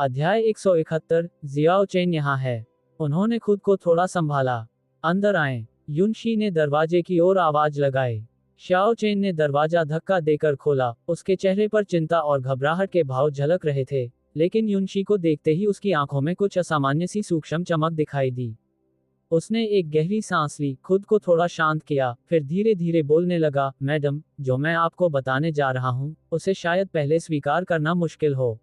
अध्याय 171। Xiao chain यहाँ है। उन्होंने खुद को थोड़ा संभाला। अंदर आए। युनशी ने दरवाजे की ओर आवाज लगाई। शाओ चेन ने दरवाजा धक्का देकर खोला। उसके चेहरे पर चिंता और घबराहट के भाव झलक रहे थे, लेकिन युनशी को देखते ही उसकी आंखों में कुछ असामान्य सी सूक्ष्म चमक दिखाई दी। उसने एक गहरी सांस ली, खुद को थोड़ा शांत किया, फिर धीरे धीरे बोलने लगा, मैडम, जो मैं आपको बताने जा रहा हूँ, उसे शायद पहले स्वीकार करना मुश्किल हो।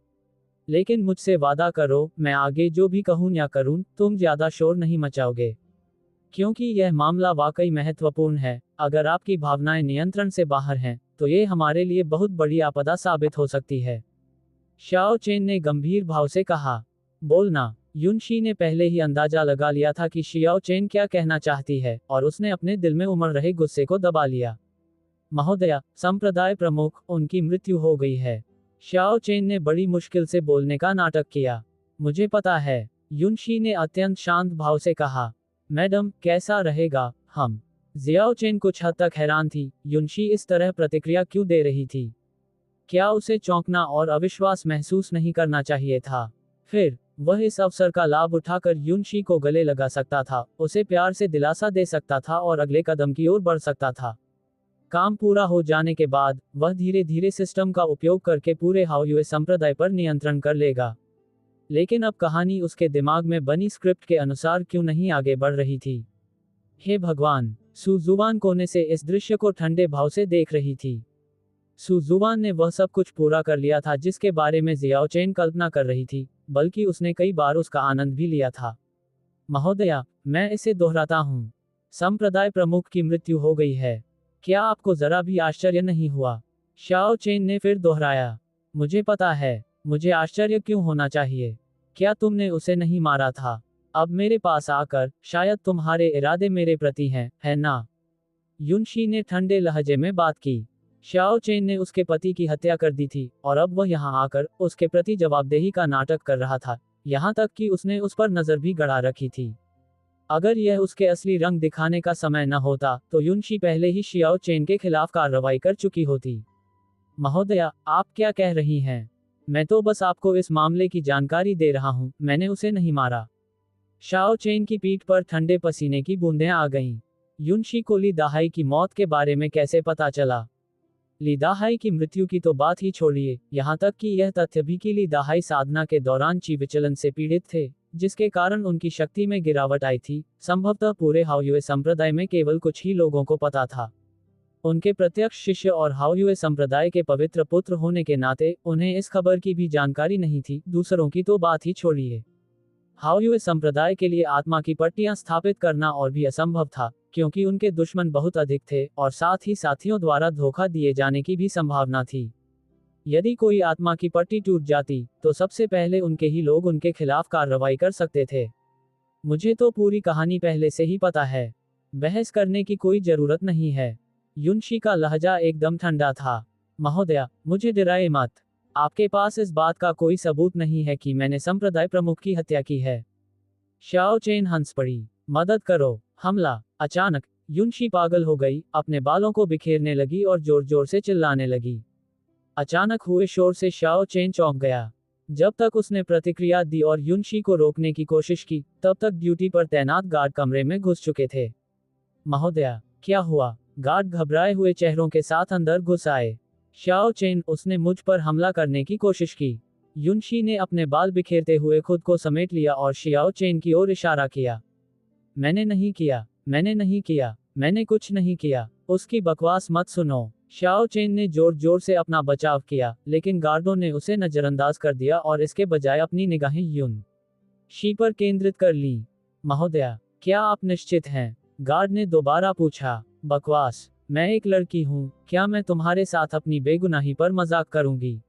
लेकिन मुझसे वादा करो, मैं आगे जो भी कहूँ या करूँ, तुम ज्यादा शोर नहीं मचाओगे। क्योंकि यह मामला वाकई महत्वपूर्ण है। अगर आपकी भावनाएं नियंत्रण से बाहर हैं, तो ये हमारे लिए बहुत बड़ी आपदा साबित हो सकती है। शाओ चेन ने गंभीर भाव से कहा। बोलना। युनशी ने पहले ही अंदाजा लगा लिया था कि शियाओ चेन क्या कहना चाहती है, और उसने अपने दिल में उमड़ रहे गुस्से को दबा लिया। महोदया, संप्रदाय प्रमुख, उनकी मृत्यु हो गई है। शाओ चेन ने बड़ी मुश्किल से बोलने का नाटक किया। मुझे पता है, युनशी ने अत्यंत शांत भाव से कहा। मैडम, कैसा रहेगा, हम। जियाओ चेन कुछ हद तक हैरान थी, युनशी इस तरह प्रतिक्रिया क्यों दे रही थी। क्या उसे चौंकना और अविश्वास महसूस नहीं करना चाहिए था? फिर वह इस अवसर का लाभ उठाकर युनशी को गले लगा सकता था, उसे प्यार से दिलासा दे सकता था और अगले कदम की ओर बढ़ सकता था। काम पूरा हो जाने के बाद, वह धीरे धीरे सिस्टम का उपयोग करके पूरे हाओयुए संप्रदाय पर नियंत्रण कर लेगा। लेकिन अब कहानी उसके दिमाग में बनी स्क्रिप्ट के अनुसार क्यों नहीं आगे बढ़ रही थी। हे भगवान! सुजुवान कोने से इस दृश्य को ठंडे भाव से देख रही थी। सुजुवान ने वह सब कुछ पूरा कर लिया था जिसके बारे में जियाओ चेन कल्पना कर रही थी, बल्कि उसने कई बार उसका आनंद भी लिया था। महोदया, मैं इसे दोहराता हूँ। संप्रदाय प्रमुख की मृत्यु हो गई है। क्या आपको जरा भी आश्चर्य नहीं हुआ? शाओ चेन ने फिर दोहराया। मुझे पता है। मुझे आश्चर्य क्यों होना चाहिए? क्या तुमने उसे नहीं मारा था? अब मेरे पास आकर, शायद तुम्हारे इरादे मेरे प्रति हैं, है ना? युनशी ने ठंडे लहजे में बात की। शाओ चेन ने उसके पति की हत्या कर दी थी, और अब वह यहाँ आकर उसके प्रति जवाबदेही का नाटक कर रहा था, यहाँ तक कि उसने उस पर नजर भी गड़ा रखी थी। अगर यह उसके असली रंग दिखाने का समय न होता, तो युनशी पहले ही शियाओ चेन के खिलाफ कार्रवाई कर चुकी होती। महोदया, आप क्या कह रही हैं? मैं तो बस आपको इस मामले की जानकारी दे रहा हूँ, मैंने उसे नहीं मारा। शाओ चेन की पीठ पर ठंडे पसीने की बूंदें आ गईं। युनशी को ली दाहाई की मौत के बारे में कैसे पता चला? ली दाहाई की मृत्यु की तो बात ही छोड़िए, यहाँ तक कि यह तथ्य भी कि ली दाहाई साधना के दौरान ची विचलन से पीड़ित थे, जिसके कारण उनकी शक्ति में गिरावट आई थी, संभवतः पूरे हाओयुए संप्रदाय में केवल कुछ ही लोगों को पता था। उनके प्रत्यक्ष शिष्य और हाओयुए संप्रदाय के पवित्र पुत्र होने के नाते उन्हें इस खबर की भी जानकारी नहीं थी, दूसरों की तो बात ही छोड़िए। हाओयुए संप्रदाय के लिए आत्मा की पट्टियां स्थापित करना और भी असंभव था, क्योंकि उनके दुश्मन बहुत अधिक थे, और साथ ही साथियों द्वारा धोखा दिए जाने की भी संभावना थी। यदि कोई आत्मा की पट्टी टूट जाती, तो सबसे पहले उनके ही लोग उनके खिलाफ कार्रवाई कर सकते थे। मुझे तो पूरी कहानी पहले से ही पता है। बहस करने की कोई जरूरत नहीं है। युनशी का लहजा एकदम ठंडा था। महोदया, मुझे डराए मत। आपके पास इस बात का कोई सबूत नहीं है कि मैंने संप्रदाय प्रमुख की हत्या की है। शाओ चेन हंस पड़ी। मदद करो। हमला। अचानक युनशी पागल हो गई, अपने बालों को बिखेरने लगी और जोर जोर से चिल्लाने लगी। अचानक हुए शोर से शाओ चेन चौंक गया। जब तक उसने प्रतिक्रिया दी और युनशी को रोकने की कोशिश की, तब तक ड्यूटी पर तैनात गार्ड कमरे में घुस चुके थे। महोदया, क्या हुआ? गार्ड घबराए हुए चेहरों के साथ अंदर घुस आए। शाओ चेन, उसने मुझ पर हमला करने की कोशिश की। युनशी ने अपने बाल बिखेरते हुए खुद को समेट लिया और शियाओ चेन की ओर इशारा किया। मैंने नहीं किया, मैंने नहीं किया, मैंने कुछ नहीं किया, उसकी बकवास मत सुनो। शाओ चेन ने जोर जोर से अपना बचाव किया, लेकिन गार्डों ने उसे नजरअंदाज कर दिया और इसके बजाय अपनी निगाहें युन शी पर केंद्रित कर ली। महोदया, क्या आप निश्चित हैं? गार्ड ने दोबारा पूछा। बकवास। मैं एक लड़की हूँ, क्या मैं तुम्हारे साथ अपनी बेगुनाही पर मजाक करूंगी?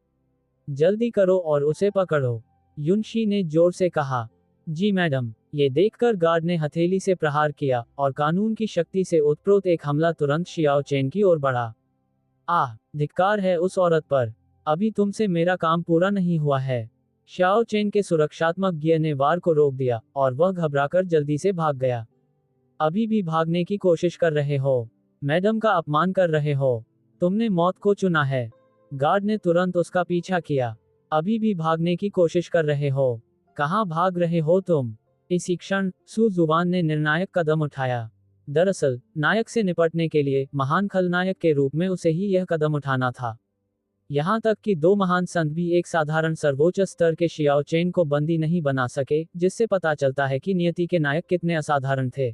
जल्दी करो और उसे पकड़ो, युनशी ने जोर से कहा। जी मैडम। ये देखकर गार्ड ने हथेली से प्रहार किया, और कानून की शक्ति से ओतप्रोत एक हमला तुरंत शियाओ चेन की ओर बढ़ा। धिक्कार है उस औरत पर। अभी तुमसे मेरा काम पूरा नहीं हुआ है। शाओ चेन के सुरक्षात्मक गियर ने वार को रोक दिया, और वह घबराकर जल्दी से भाग गया। अभी भी भागने की कोशिश कर रहे हो? मैडम का अपमान कर रहे हो? तुमने मौत को चुना है। गार्ड ने तुरंत उसका पीछा किया। अभी भी भागने की कोशिश कर रहे हो? कहाँ भाग रहे हो तुम? इसी क्षण सू जुवान ने निर्णायक कदम उठाया। दरअसल नायक से निपटने के लिए महान खलनायक के रूप में उसे ही यह कदम उठाना था। यहाँ तक कि दो महान संत भी एक साधारण सर्वोच्च स्तर के शियाओ चेन को बंदी नहीं बना सके, जिससे पता चलता है कि नियति के नायक कितने असाधारण थे।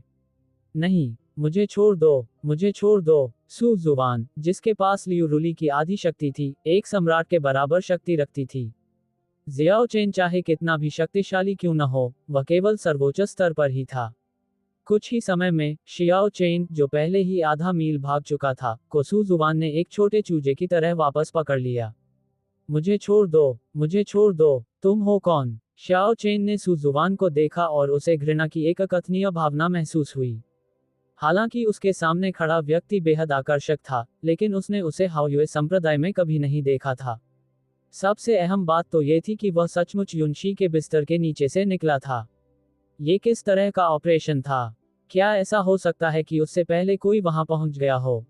नहीं, मुझे छोड़ दो, मुझे छोड़ दो। सू जुबान, जिसके पास लियू रुली की आधी शक्ति थी, एक सम्राट के बराबर शक्ति रखती थी। जियाओ चेन चाहे कितना भी शक्तिशाली क्यों न हो, वह केवल सर्वोच्च स्तर पर ही था। कुछ ही समय में शियाओ चेन, जो पहले ही आधा मील भाग चुका था, को सू जुबान ने एक छोटे चूजे की तरह वापस पकड़ लिया। मुझे छोड़ दो, मुझे छोड़ दो, तुम हो कौन? शियाओ चेन ने सू जुबान को देखा और उसे घृणा की एक अकथनीय भावना महसूस हुई। हालांकि उसके सामने खड़ा व्यक्ति बेहद आकर्षक था, लेकिन उसने उसे हाओयुए संप्रदाय में कभी नहीं देखा था। सबसे अहम बात तो ये थी कि वह सचमुच युनशी के बिस्तर के नीचे से निकला था। ये किस तरह का ऑपरेशन था? क्या ऐसा हो सकता है कि उससे पहले कोई वहां पहुंच गया हो?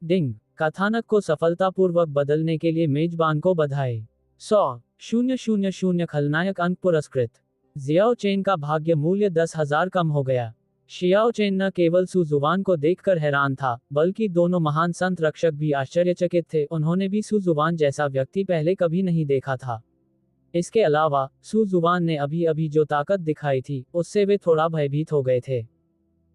डिंग, कथानक को सफलतापूर्वक बदलने के लिए मेजबान को बधाई। 100,000 खलनायक अंक पुरस्कृत। जियाओ चेन का भाग्य मूल्य 10,000 कम हो गया। शियाओ चेन न केवल सू जुबान को देखकर हैरान था, बल्कि दोनों महान संत रक्षक भी आश्चर्यचकित थे। उन्होंने भी सू जुबान जैसा व्यक्ति पहले कभी नहीं देखा था। इसके अलावा सू जुबान ने अभी अभी जो ताकत दिखाई थी, उससे वे थोड़ा भयभीत हो गए थे।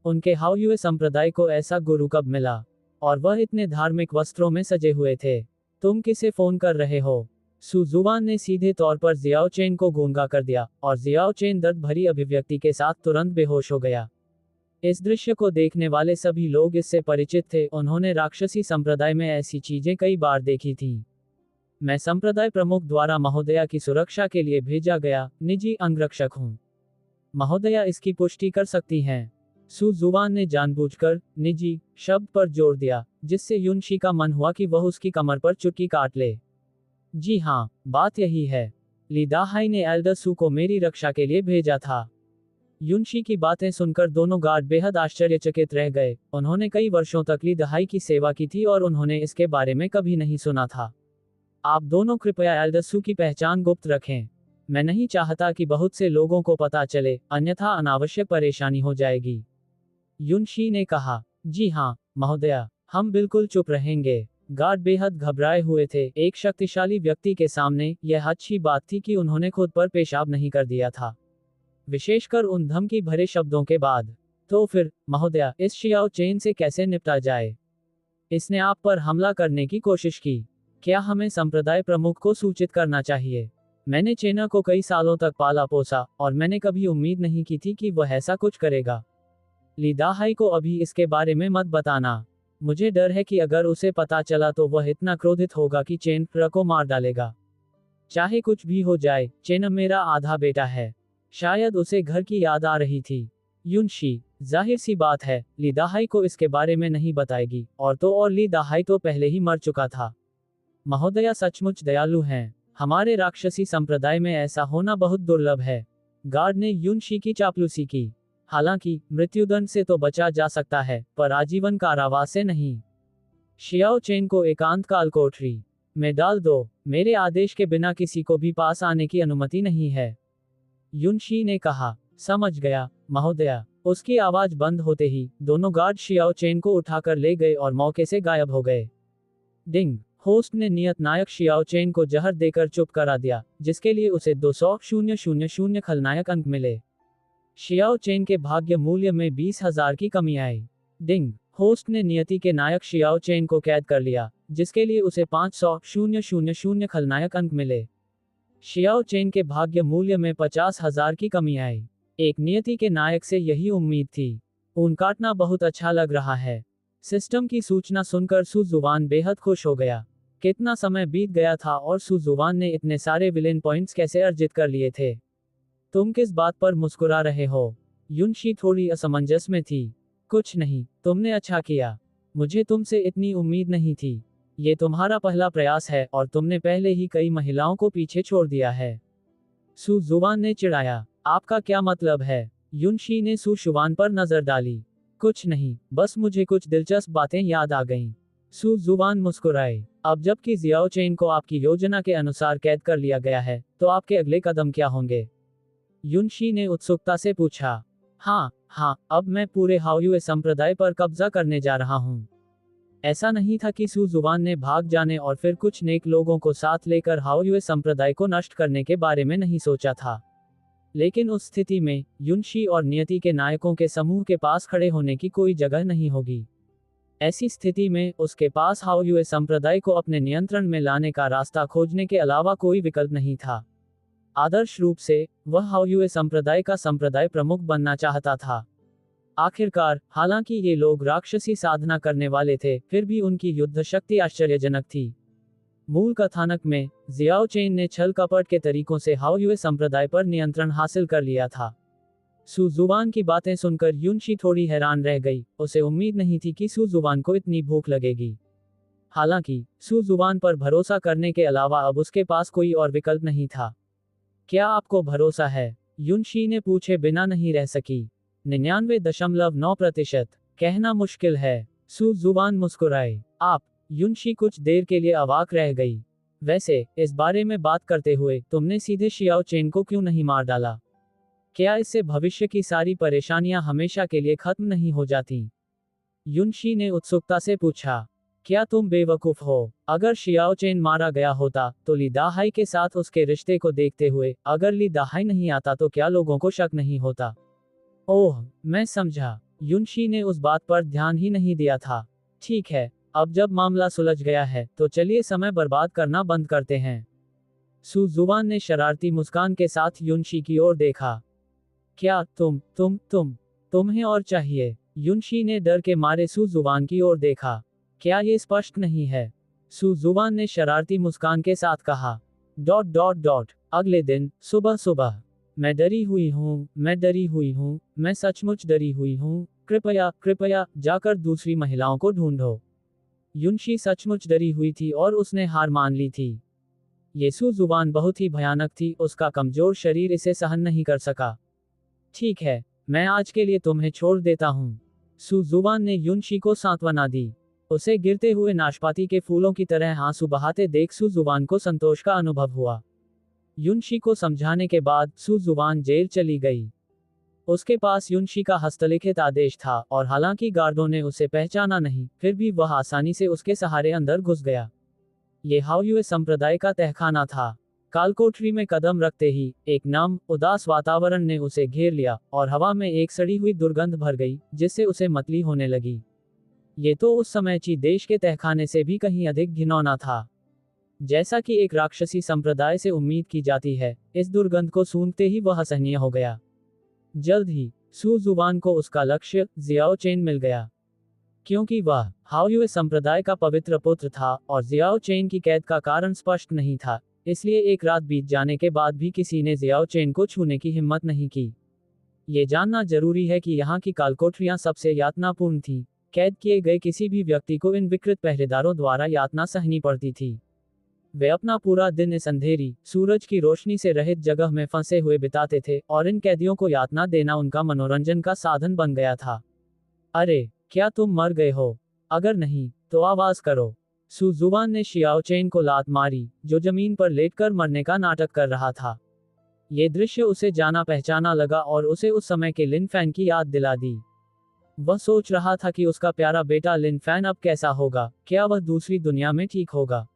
उनके हाओयुए संप्रदाय को ऐसा गुरु कब मिला? और वह इतने धार्मिक वस्त्रों में सजे हुए थे। तुम किसे फोन कर रहे हो? सू जुबान ने सीधे तौर पर जियाओ चेन को गूंगा कर दिया, और जियाओ चेन दर्द भरी अभिव्यक्ति के साथ तुरंत बेहोश हो गया। इस दृश्य को देखने वाले सभी लोग इससे परिचित थे। उन्होंने राक्षसी संप्रदाय में ऐसी चीजें कई बार देखी थीं। मैं संप्रदाय प्रमुख द्वारा महोदया की सुरक्षा के लिए भेजा गया निजी अंगरक्षक हूँ। महोदया इसकी पुष्टि कर सकती हैं। सू जुबान ने जानबूझकर निजी शब्द पर जोर दिया, जिससे युनशी का मन हुआ कि वह उसकी कमर पर चुटकी काट ले। जी हाँ, बात यही है। ली दाहाई ने एल्डर सू को मेरी रक्षा के लिए भेजा था। युनशी की बातें सुनकर दोनों गार्ड बेहद आश्चर्यचकित रह गए। उन्होंने कई वर्षों तक ली दहाई की सेवा की थी और उन्होंने इसके बारे में कभी नहीं सुना था। आप दोनों कृपया एल्डर सू की पहचान गुप्त रखें। मैं नहीं चाहता कि बहुत से लोगों को पता चले, अन्यथा अनावश्यक परेशानी हो जाएगी। युनशी ने कहा। जी हाँ, महोदया, हम बिल्कुल चुप रहेंगे। गार्ड बेहद घबराए हुए थे। एक शक्तिशाली व्यक्ति के सामने यह अच्छी बात थी कि उन्होंने खुद पर पेशाब नहीं कर दिया था, विशेषकर उन धमकी भरे शब्दों के बाद। तो फिर महोदया, इस शियाओ चेन से कैसे निपटा जाए? इसने आप पर हमला करने की कोशिश की। क्या हमें संप्रदाय प्रमुख को सूचित करना चाहिए? मैंने चेना को कई सालों तक पाला पोसा, और मैंने कभी उम्मीद नहीं की थी कि वह ऐसा कुछ करेगा। ली दाहाई को अभी इसके बारे में मत बताना। मुझे डर है कि अगर उसे पता चला तो वह इतना क्रोधित होगा कि चेन को मार डालेगा। चाहे कुछ भी हो जाए, चेन मेरा आधा बेटा है। शायद उसे घर की याद आ रही थी। युनशी, जाहिर सी बात है, ली दाहाई को इसके बारे में नहीं बताएगी, और तो और ली दाहाई तो पहले ही मर चुका था। महोदया सचमुच दयालु हैं। हमारे राक्षसी संप्रदाय में ऐसा होना बहुत दुर्लभ है। गार्ड ने युनशी की चापलूसी की। हालांकि मृत्युदंड से तो बचा जा सकता है, पर आजीवन कारावास से नहीं। शियाओ चेन को एकांत काल कोठरी में डाल दो। मेरे आदेश के बिना किसी को भी पास आने की अनुमति नहीं है। युनशी ने कहा। समझ गया, महोदया। उसकी आवाज बंद होते ही दोनों गार्ड शियाओ चेन को उठाकर ले गए और मौके से गायब हो गए। डिंग, होस्ट ने नियत नायक शियाओ चेन को जहर देकर चुप करा दिया, जिसके लिए उसे 200,000 खलनायक अंक मिले। शियाओ चेन के भाग्य मूल्य में 20,000 की कमी आई। डिंग, होस्ट ने नियति के नायक शियाओ चेन को कैद कर लिया, जिसके लिए उसे 500,000 खलनायक अंक मिले। शियाओ चेन के भाग्य मूल्य में 50,000 की कमी आई। एक नियति के नायक से यही उम्मीद थी। ऊन काटना बहुत अच्छा लग रहा है। सिस्टम की सूचना सुनकर सू जुबान बेहद खुश हो गया। कितना समय बीत गया था और सू जुबान ने इतने सारे विलेन पॉइंट्स कैसे अर्जित कर लिए थे? तुम किस बात पर मुस्कुरा रहे हो? युनशी थोड़ी असमंजस में थी। कुछ नहीं, तुमने अच्छा किया। मुझे तुमसे इतनी उम्मीद नहीं थी। ये तुम्हारा पहला प्रयास है और तुमने पहले ही कई महिलाओं को पीछे छोड़ दिया है। सू जुबान ने चिढ़ाया। आपका क्या मतलब है? युनशी ने सू जुबान पर नजर डाली। कुछ नहीं, बस मुझे कुछ दिलचस्प बातें याद आ गईं। सू जुवान मुस्कुराए। अब जबकि जियाओ चेन को आपकी योजना के अनुसार कैद कर लिया गया है, तो आपके अगले कदम क्या होंगे? युनशी ने उत्सुकता से पूछा। हाँ हाँ, अब मैं पूरे हाओयुए संप्रदाय पर कब्जा करने जा रहा हूँ। ऐसा नहीं था कि सू जुवान ने भाग जाने और फिर कुछ नेक लोगों को साथ लेकर हाओयुए संप्रदाय को नष्ट करने के बारे में नहीं सोचा था। लेकिन उस स्थिति में युनशी और नियति के नायकों के समूह के पास खड़े होने की कोई जगह नहीं होगी। ऐसी स्थिति में उसके पास हाओयुए संप्रदाय को अपने नियंत्रण में लाने का रास्ता खोजने के अलावा कोई विकल्प नहीं था। आदर्श रूप से वह हाओयुए संप्रदाय का संप्रदाय प्रमुख बनना चाहता था। आखिरकार, हालांकि ये लोग राक्षसी साधना करने वाले थे, फिर भी उनकी युद्ध शक्ति आश्चर्यजनक थी। मूल कथानक में जियाओ चेन ने छल कपट के तरीकों से हाओयुए संप्रदाय पर नियंत्रण हासिल कर लिया था। सू जुवान की बातें सुनकर युनशी थोड़ी हैरान रह गई। उसे उम्मीद नहीं थी कि सू जुवान को इतनी भूख लगेगी। हालांकि सू जुवान पर भरोसा करने के अलावा अब उसके पास कोई और विकल्प नहीं था। क्या आपको भरोसा है? युनशी ने पूछे बिना नहीं रह सकी। 99.9%। कहना मुश्किल है। सू जुवान मुस्कुराए। आप? युनशी कुछ देर के लिए अवाक रह गई। वैसे, इस बारे में बात करते हुए तुमने सीधे शियाओ चेन को क्यों नहीं मार डाला? क्या इससे भविष्य की सारी परेशानियां हमेशा के लिए खत्म नहीं हो जाती? युनशी ने उत्सुकता से पूछा। क्या तुम बेवकूफ हो? अगर शियाओ चेन मारा गया होता, तो ली दाहाई के साथ उसके रिश्ते को देखते हुए, अगर ली दाहाई नहीं आता तो क्या लोगों को शक नहीं होता? ओह, मैं समझा। युनशी ने उस बात पर ध्यान ही नहीं दिया था। ठीक है, अब जब मामला सुलझ गया है, तो चलिए समय बर्बाद करना बंद करते हैं। सू जुवान ने शरारती मुस्कान के साथ युनशी की ओर देखा। क्या तुम्हें और चाहिए? युनशी ने डर के मारे सू जुवान की ओर देखा। क्या ये स्पष्ट नहीं है? सू जुवान ने शरारती मुस्कान के साथ कहा। अगले दिन सुबह सुबह। मैं डरी हुई हूँ, मैं सचमुच डरी हुई हूँ। कृपया जाकर दूसरी महिलाओं को ढूंढो। युनशी सचमुच डरी हुई थी और उसने हार मान ली थी। ये सू जुबान बहुत ही भयानक थी, उसका कमजोर शरीर इसे सहन नहीं कर सका। ठीक है, मैं आज के लिए तुम्हें छोड़ देता हूँ। सू जुबान ने युनशी को सांत्वना दी। उसे गिरते हुए नाशपाती के फूलों की तरह आंसू बहाते देख सू जुबान को संतोष का अनुभव हुआ। युनशी को समझाने के बाद सू जुबान जेल चली गई। उसके पास युनशी का हस्तलिखित आदेश था, और हालांकि गार्डों ने उसे पहचाना नहीं, फिर भी वह आसानी से उसके सहारे अंदर घुस गया। ये हाओयुए संप्रदाय का तहखाना था। कालकोठरी में कदम रखते ही एक नम, उदास वातावरण ने उसे घेर लिया, और हवा में एक सड़ी हुई दुर्गंध भर गई, जिससे उसे मतली होने लगी। ये तो उस समय ची देश के तहखाने से भी कहीं अधिक घिनौना था। जैसा कि एक राक्षसी संप्रदाय से उम्मीद की जाती है, इस दुर्गंध को सूंघते ही वह असहनीय हो गया। जल्द ही सू जुबान को उसका लक्ष्य जियाओ चेन मिल गया। क्योंकि वह हाओयुए संप्रदाय का पवित्र पुत्र था और जियाओ चेन की कैद का कारण स्पष्ट नहीं था, इसलिए एक रात बीत जाने के बाद भी किसी ने जियाओ चेन को छूने की हिम्मत नहीं की। ये जानना जरूरी है कि यहाँ की कालकोठरियां सबसे यातनापूर्ण थीं। कैद किए गए किसी भी व्यक्ति को इन विकृत पहरेदारों द्वारा यातना सहनी पड़ती थी। वे अपना पूरा दिन इस अंधेरी, सूरज की रोशनी से रहित जगह में फंसे हुए बिताते थे, और इन कैदियों को यातना देना उनका मनोरंजन का साधन बन गया था। अरे, क्या तुम मर गए हो? अगर नहीं, तो आवाज करो। सू जुबान ने शियाओ चेन को लात मारी, जो जमीन पर लेटकर मरने का नाटक कर रहा था। ये दृश्य उसे जाना पहचाना लगा और उसे उस समय के लिन फैन की याद दिला दी। वह सोच रहा था कि उसका प्यारा बेटा लिन फैन अब कैसा होगा। क्या वह दूसरी दुनिया में ठीक होगा?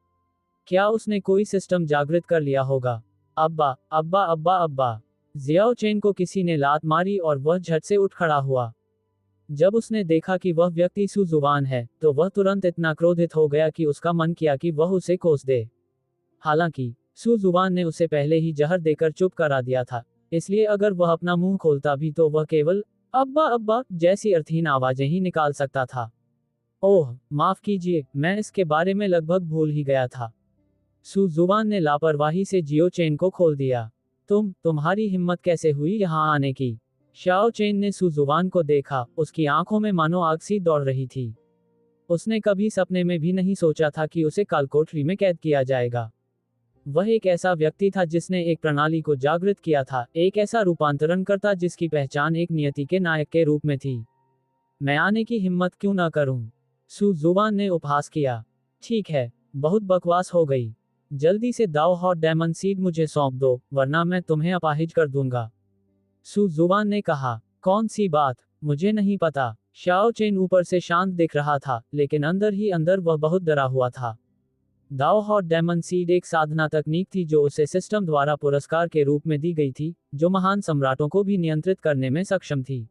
क्या उसने कोई सिस्टम जागृत कर लिया होगा? अब्बा अब्बा अब्बा अब्बा। जियाओ चेन को किसी ने लात मारी और वह झट से उठ खड़ा हुआ। जब उसने देखा कि वह व्यक्ति सू जुबान है, तो वह तुरंत इतना क्रोधित हो गया कि उसका मन किया कि वह उसे कोस दे। हालांकि सू जुबान ने उसे पहले ही जहर देकर चुप करा दिया था, इसलिए अगर वह अपना मुंह खोलता भी तो वह केवल अब्बा अब्बा जैसी अर्थहीन आवाजें ही निकाल सकता था। ओह, माफ कीजिए, मैं इसके बारे में लगभग भूल ही गया था। सू जुबान ने लापरवाही से जियो चेन को खोल दिया। तुम्हारी हिम्मत कैसे हुई यहाँ आने की? शाओ चेन ने सू जुबान को देखा, उसकी आंखों में मानो आग सी दौड़ रही थी। उसने कभी सपने में भी नहीं सोचा था कि उसे कालकोठरी में कैद किया जाएगा। वह एक ऐसा व्यक्ति था जिसने एक प्रणाली को जागृत किया था, एक ऐसा रूपांतरण करता जिसकी पहचान एक नियति के नायक के रूप में थी। मैं आने की हिम्मत क्यों न करूं? सू जुवान ने उपहास किया। ठीक है, बहुत बकवास हो गई। जल्दी से दाओ हॉट डायमंड सीड मुझे सौंप दो, वरना मैं तुम्हें अपाहिज कर दूंगा। सू जुवान ने कहा, कौन सी बात, मुझे नहीं पता। शाओ चेन ऊपर से शांत दिख रहा था, लेकिन अंदर ही अंदर वह बहुत डरा हुआ था। दाओ हॉट डायमंड सीड एक साधना तकनीक थी जो उसे सिस्टम द्वारा पुरस्कार के रूप में दी गई थी, जो महान सम्राटों को भी नियंत्रित करने में सक्षम थी।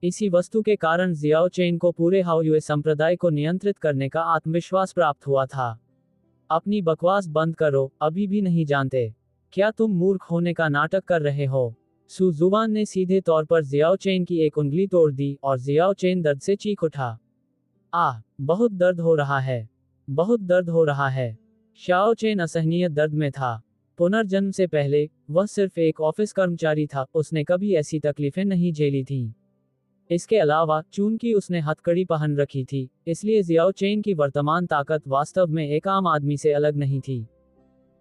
इसी वस्तु के कारण जियाओ चेन को पूरे हाओयुए संप्रदाय को नियंत्रित करने का आत्मविश्वास प्राप्त हुआ था। अपनी बकवास बंद करो, अभी भी नहीं जानते। क्या तुम मूर्ख होने का नाटक कर रहे हो? सू जुवान ने सीधे तौर पर जियाओ चेन की एक उंगली तोड़ दी और जियाओ चेन दर्द से चीख उठा। बहुत दर्द हो रहा है, बहुत दर्द हो रहा है। शाओ चेन असहनीय दर्द में था। पुनर्जन्म से पहले वह सिर्फ एक ऑफिस कर्मचारी था, उसने कभी ऐसी तकलीफें नहीं झेली थीं। इसके अलावा चूंकि उसने हथकड़ी पहन रखी थी, इसलिए जियाओ चेन की वर्तमान ताकत वास्तव में एक आम आदमी से अलग नहीं थी।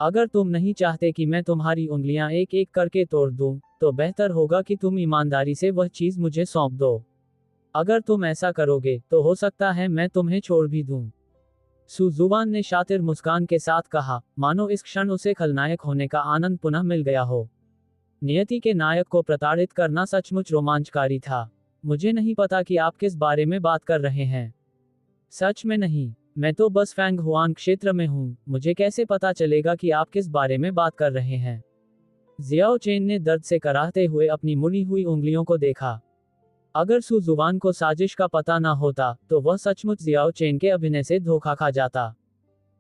अगर तुम नहीं चाहते कि मैं तुम्हारी उंगलियां एक एक करके तोड़ दूं, तो बेहतर होगा कि तुम ईमानदारी से वह चीज मुझे सौंप दो। अगर तुम ऐसा करोगे, तो हो सकता है मैं तुम्हें छोड़ भी दूं। सू जुवान ने शातिर मुस्कान के साथ कहा, मानो इस क्षण उसे खलनायक होने का आनंद पुनः मिल गया हो। नियति के नायक को प्रताड़ित करना सचमुच रोमांचकारी था। मुझे नहीं पता कि आप किस बारे में बात कर रहे हैं। सच में नहीं, मैं तो बस फैंग हुआन क्षेत्र में हूँ, मुझे कैसे पता चलेगा कि आप किस बारे में बात कर रहे हैं। जियाओ चेन ने दर्द से कराहते हुए अपनी मुड़ी हुई उंगलियों को देखा। अगर सू जुवान को साजिश का पता ना होता, तो वह सचमुच जियाओ चेन के अभिनय से धोखा खा जाता।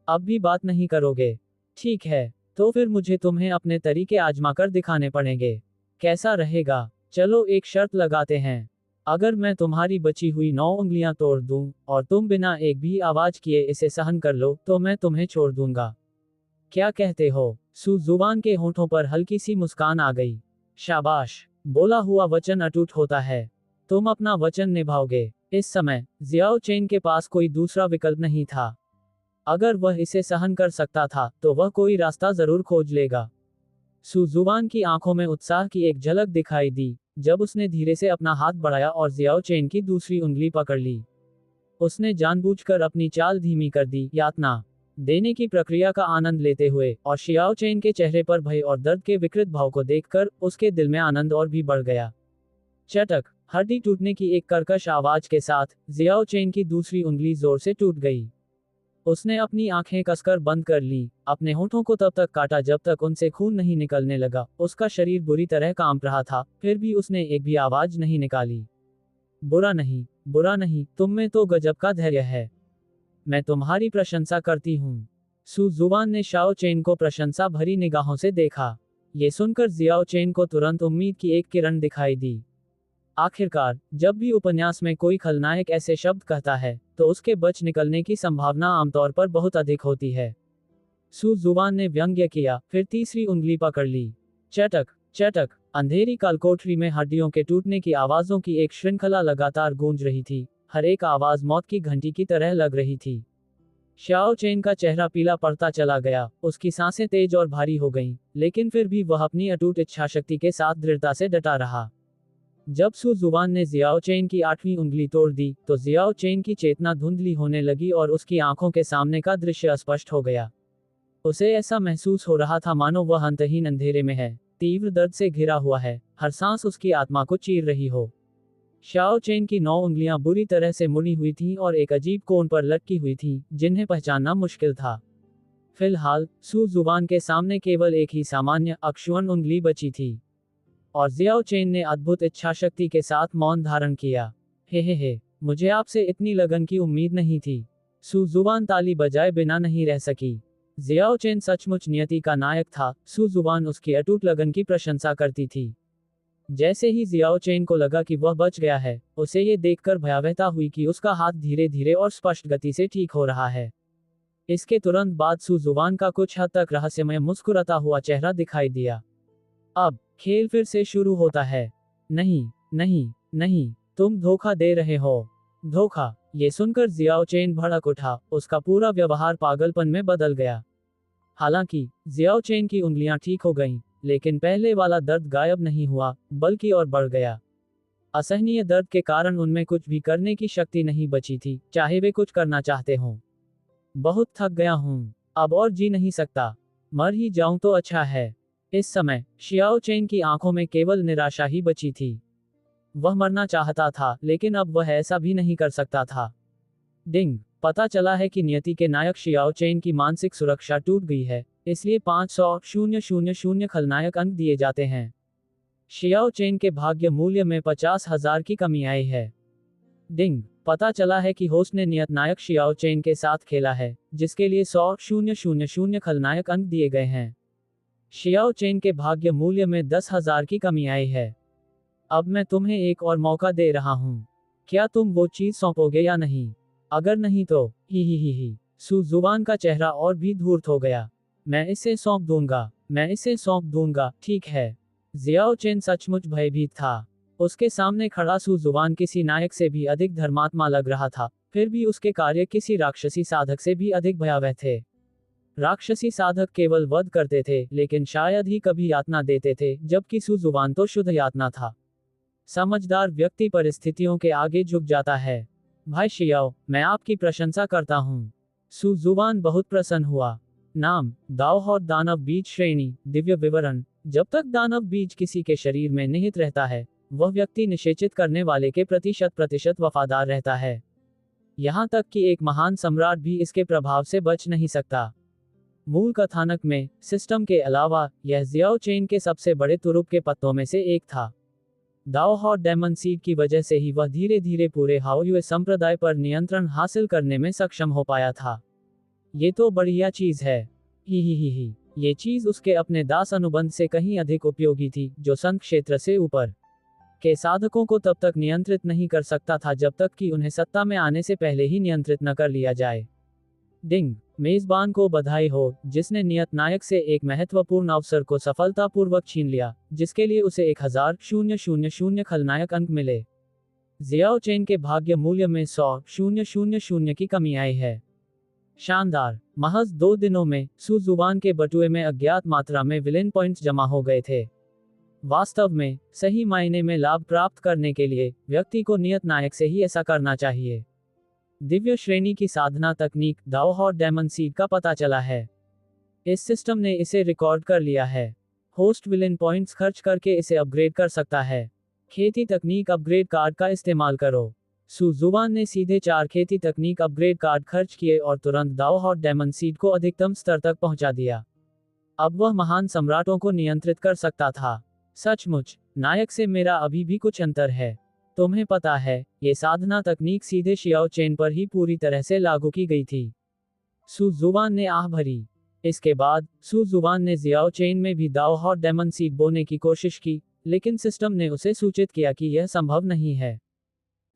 अब भी बात नहीं करोगे? ठीक है, तो फिर मुझे तुम्हें अपने तरीके आजमा कर दिखाने पड़ेंगे। कैसा रहेगा? चलो एक शर्त लगाते हैं। अगर मैं तुम्हारी बची हुई 9 उंगलियां तोड़ दूं, और तुम बिना एक भी आवाज किए इसे सहन कर लो, तो मैं तुम्हें छोड़ दूंगा। क्या कहते हो? सू जुबान के होठों पर हल्की सी मुस्कान आ गई। शाबाश, बोला हुआ वचन अटूट होता है। तुम अपना वचन निभाओगे। इस समय जियाओ चेन के पास कोई दूसरा विकल्प नहीं था। अगर वह इसे सहन कर सकता था, तो वह कोई रास्ता जरूर खोज लेगा। सू जुबान की आंखों में उत्साह की एक झलक दिखाई दी, जब उसने धीरे से अपना हाथ बढ़ाया और जियाओ चेन की दूसरी उंगली पकड़ ली। उसने जानबूझकर अपनी चाल धीमी कर दी, यातना देने की प्रक्रिया का आनंद लेते हुए, और जियाओ चेन के चेहरे पर भय और दर्द के विकृत भाव को देखकर उसके दिल में आनंद और भी बढ़ गया। चटक, हड्डी टूटने की एक कर्कश आवाज के साथ जियाओ चेन की दूसरी उंगली जोर से टूट गई। उसने अपनी आंखें कसकर बंद कर ली, अपने होठों को तब तक काटा जब तक उनसे खून नहीं निकलने लगा। उसका शरीर बुरी तरह कांप रहा था, फिर भी उसने एक भी आवाज नहीं निकाली। बुरा नहीं, बुरा नहीं, तुम में तो गजब का धैर्य है। मैं तुम्हारी प्रशंसा करती हूँ। सू जुबान ने शाओ चेन को प्रशंसा भरी निगाहों से देखा। ये सुनकर जियाओ चेन को तुरंत उम्मीद की एक किरण दिखाई दी। आखिरकार, जब भी उपन्यास में कोई खलनायक ऐसे शब्द कहता है, तो उसके बच निकलने की संभावना आमतौर पर बहुत अधिक होती है। सू जुबान ने व्यंग्य किया, फिर तीसरी उंगली पकड़ ली। चटक, चटक, अंधेरी कालकोठरी में हड्डियों के टूटने की आवाजों की एक श्रृंखला लगातार गूंज रही थी। हर एक आवाज मौत की घंटी की तरह लग रही थी। शाओ चेन का चेहरा पीला पड़ता चला गया, उसकी सांसें तेज और भारी हो गईं, लेकिन फिर भी वह अपनी अटूट इच्छाशक्ति के साथ दृढ़ता से डटा रहा। जब सू जुबान ने जियाओ चेन की 8वीं उंगली तोड़ दी, तो जियाओ चेन की चेतना धुंधली होने लगी और उसकी आंखों के सामने का दृश्य अस्पष्ट हो गया। उसे ऐसा महसूस हो रहा था मानो वह अंतहीन अंधेरे में है, तीव्र दर्द से घिरा हुआ है, हर सांस उसकी आत्मा को चीर रही हो। शाओ चेन की 9 उंगलियां बुरी तरह से मुड़ी हुई थीं और एक अजीब कोण पर लटकी हुई थीं, जिन्हें पहचानना मुश्किल था। फिलहाल सू जुबान के सामने केवल एक ही सामान्य अक्षुण्ण उंगली बची थी, और जियाओ चेन ने अद्भुत इच्छाशक्ति के साथ मौन धारण किया। हे, मुझे आपसे इतनी लगन की उम्मीद नहीं थी। सू जुबान ताली बजाए बिना नहीं रह सकी। जियाओ चेन सचमुच नियति का नायक था। सू जुबान उसकी अटूट लगन की प्रशंसा करती थी। जैसे ही जियाओ चेन को लगा कि वह बच गया है, उसे ये देखकर भयावहता हुई कि उसका हाथ धीरे धीरे और स्पष्ट गति से ठीक हो रहा है। इसके तुरंत बाद सू जुबान का कुछ हद तक रहस्यमय मुस्कुराता हुआ चेहरा दिखाई दिया। अब खेल फिर से शुरू होता है। नहीं, नहीं, नहीं, तुम धोखा दे रहे हो। धोखा, ये सुनकर जियाओ चेन भड़क उठा, उसका पूरा व्यवहार पागलपन में बदल गया। हालांकि जियाओ चेन की उंगलियां ठीक हो गईं, लेकिन पहले वाला दर्द गायब नहीं हुआ, बल्कि और बढ़ गया। असहनीय दर्द के कारण उनमें कुछ भी करने की शक्ति नहीं बची थी, चाहे वे कुछ करना चाहते हों। बहुत थक गया हूँ, अब और जी नहीं सकता, मर ही जाऊं तो अच्छा है। इस समय शियाओ चेन की आंखों में केवल निराशा ही बची थी। वह मरना चाहता था, लेकिन अब वह ऐसा भी नहीं कर सकता था। डिंग, पता चला है कि नियति के नायक शियाओ चेन की मानसिक सुरक्षा टूट गई है, इसलिए 500,000 खलनायक अंक दिए जाते हैं। शियाओ चेन के भाग्य मूल्य में 50,000 की कमी आई है। डिंग, पता चला है कि होस्ट ने नियत नायक शियाओ चेन के साथ खेला है, जिसके लिए 100,000 खलनायक अंक दिए गए हैं। शियाओ चेन के भाग्य मूल्य में 10,000 की कमी आई है। अब मैं तुम्हें एक और मौका दे रहा हूं, क्या तुम वो चीज सौंपोगे या नहीं? अगर नहीं तो ही। सू जुबान का चेहरा और भी धूर्त हो गया। मैं इसे सौंप दूंगा, मैं इसे सौंप दूंगा, ठीक है। जियाओ चेन सचमुच भयभीत था। उसके सामने खड़ा सू जुबान किसी नायक से भी अधिक धर्मात्मा लग रहा था, फिर भी उसके कार्य किसी राक्षसी साधक से भी अधिक भयावह थे। राक्षसी साधक केवल वध करते थे, लेकिन शायद ही कभी यातना देते थे, जबकि सू जुबान तो शुद्ध यातना था। समझदार व्यक्ति परिस्थितियों के आगे झुक जाता है। भाई शियाओ, मैं आपकी प्रशंसा करता हूँ। सू जुबान बहुत प्रसन्न हुआ। नाम, दाओहॉट दानव बीज श्रेणी, दिव्य विवरण। जब तक दानव बीज किसी के शरीर में निहित रहता है, वह व्यक्ति निषेचित करने वाले के प्रति 100% वफादार रहता है। यहाँ तक कि एक महान सम्राट भी इसके प्रभाव से बच नहीं सकता। मूल कथानक में सिस्टम के अलावा यह जियाओ चेन के सबसे बड़े तुरुप के पत्तों में से एक था। दाओहॉट डेमन सीड की वजह से ही वह धीरे धीरे पूरे हाओयुए संप्रदाय पर नियंत्रण हासिल करने में सक्षम हो पाया था। ये तो बढ़िया चीज है। ही। ये चीज उसके अपने दास अनुबंध से कहीं अधिक उपयोगी थी, जो संघ क्षेत्र से ऊपर के साधकों को तब तक नियंत्रित नहीं कर सकता था जब तक कि उन्हें सत्ता में आने से पहले ही नियंत्रित न कर लिया जाए। डिंग, मेजबान को बधाई हो, जिसने नियत नायक से एक महत्वपूर्ण अवसर को सफलतापूर्वक छीन लिया, जिसके लिए उसे 1000,000 खलनायक अंक मिले। जियाओ चेन के भाग्य मूल्य में 100,000 की कमी आई है। शानदार। महज 2 दिनों में सू जुबान के बटुए में अज्ञात मात्रा में विलेन पॉइंट्स जमा हो गए थे। वास्तव में सही मायने में लाभ प्राप्त करने के लिए व्यक्ति को नियत नायक से ही ऐसा करना चाहिए। दिव्य श्रेणी की साधना तकनीक दाओहॉट डेमन सीड का पता चला है। इस सिस्टम ने इसे रिकॉर्ड कर लिया है। होस्ट विलेन पॉइंट्स खर्च करके इसे अपग्रेड कर सकता है। खेती तकनीक अपग्रेड कार्ड का इस्तेमाल करो। सू जुबान ने सीधे 4 खेती तकनीक अपग्रेड कार्ड खर्च किए और तुरंत दाओहॉट डेमन सीड को अधिकतम स्तर तक पहुंचा दिया। अब वह महान सम्राटों को नियंत्रित कर सकता था। सचमुच, नायक से मेरा अभी भी कुछ अंतर है। तुम्हें पता है, ये साधना तकनीक सीधे शियाओ चेन पर ही पूरी तरह से लागू की गई थी। सू जुबान ने आह भरी। इसके बाद सू जुबान ने जियाओ चेन में भी दाओहॉट डेमन सीड बोने की कोशिश की, लेकिन सिस्टम ने उसे सूचित किया कि यह संभव नहीं है।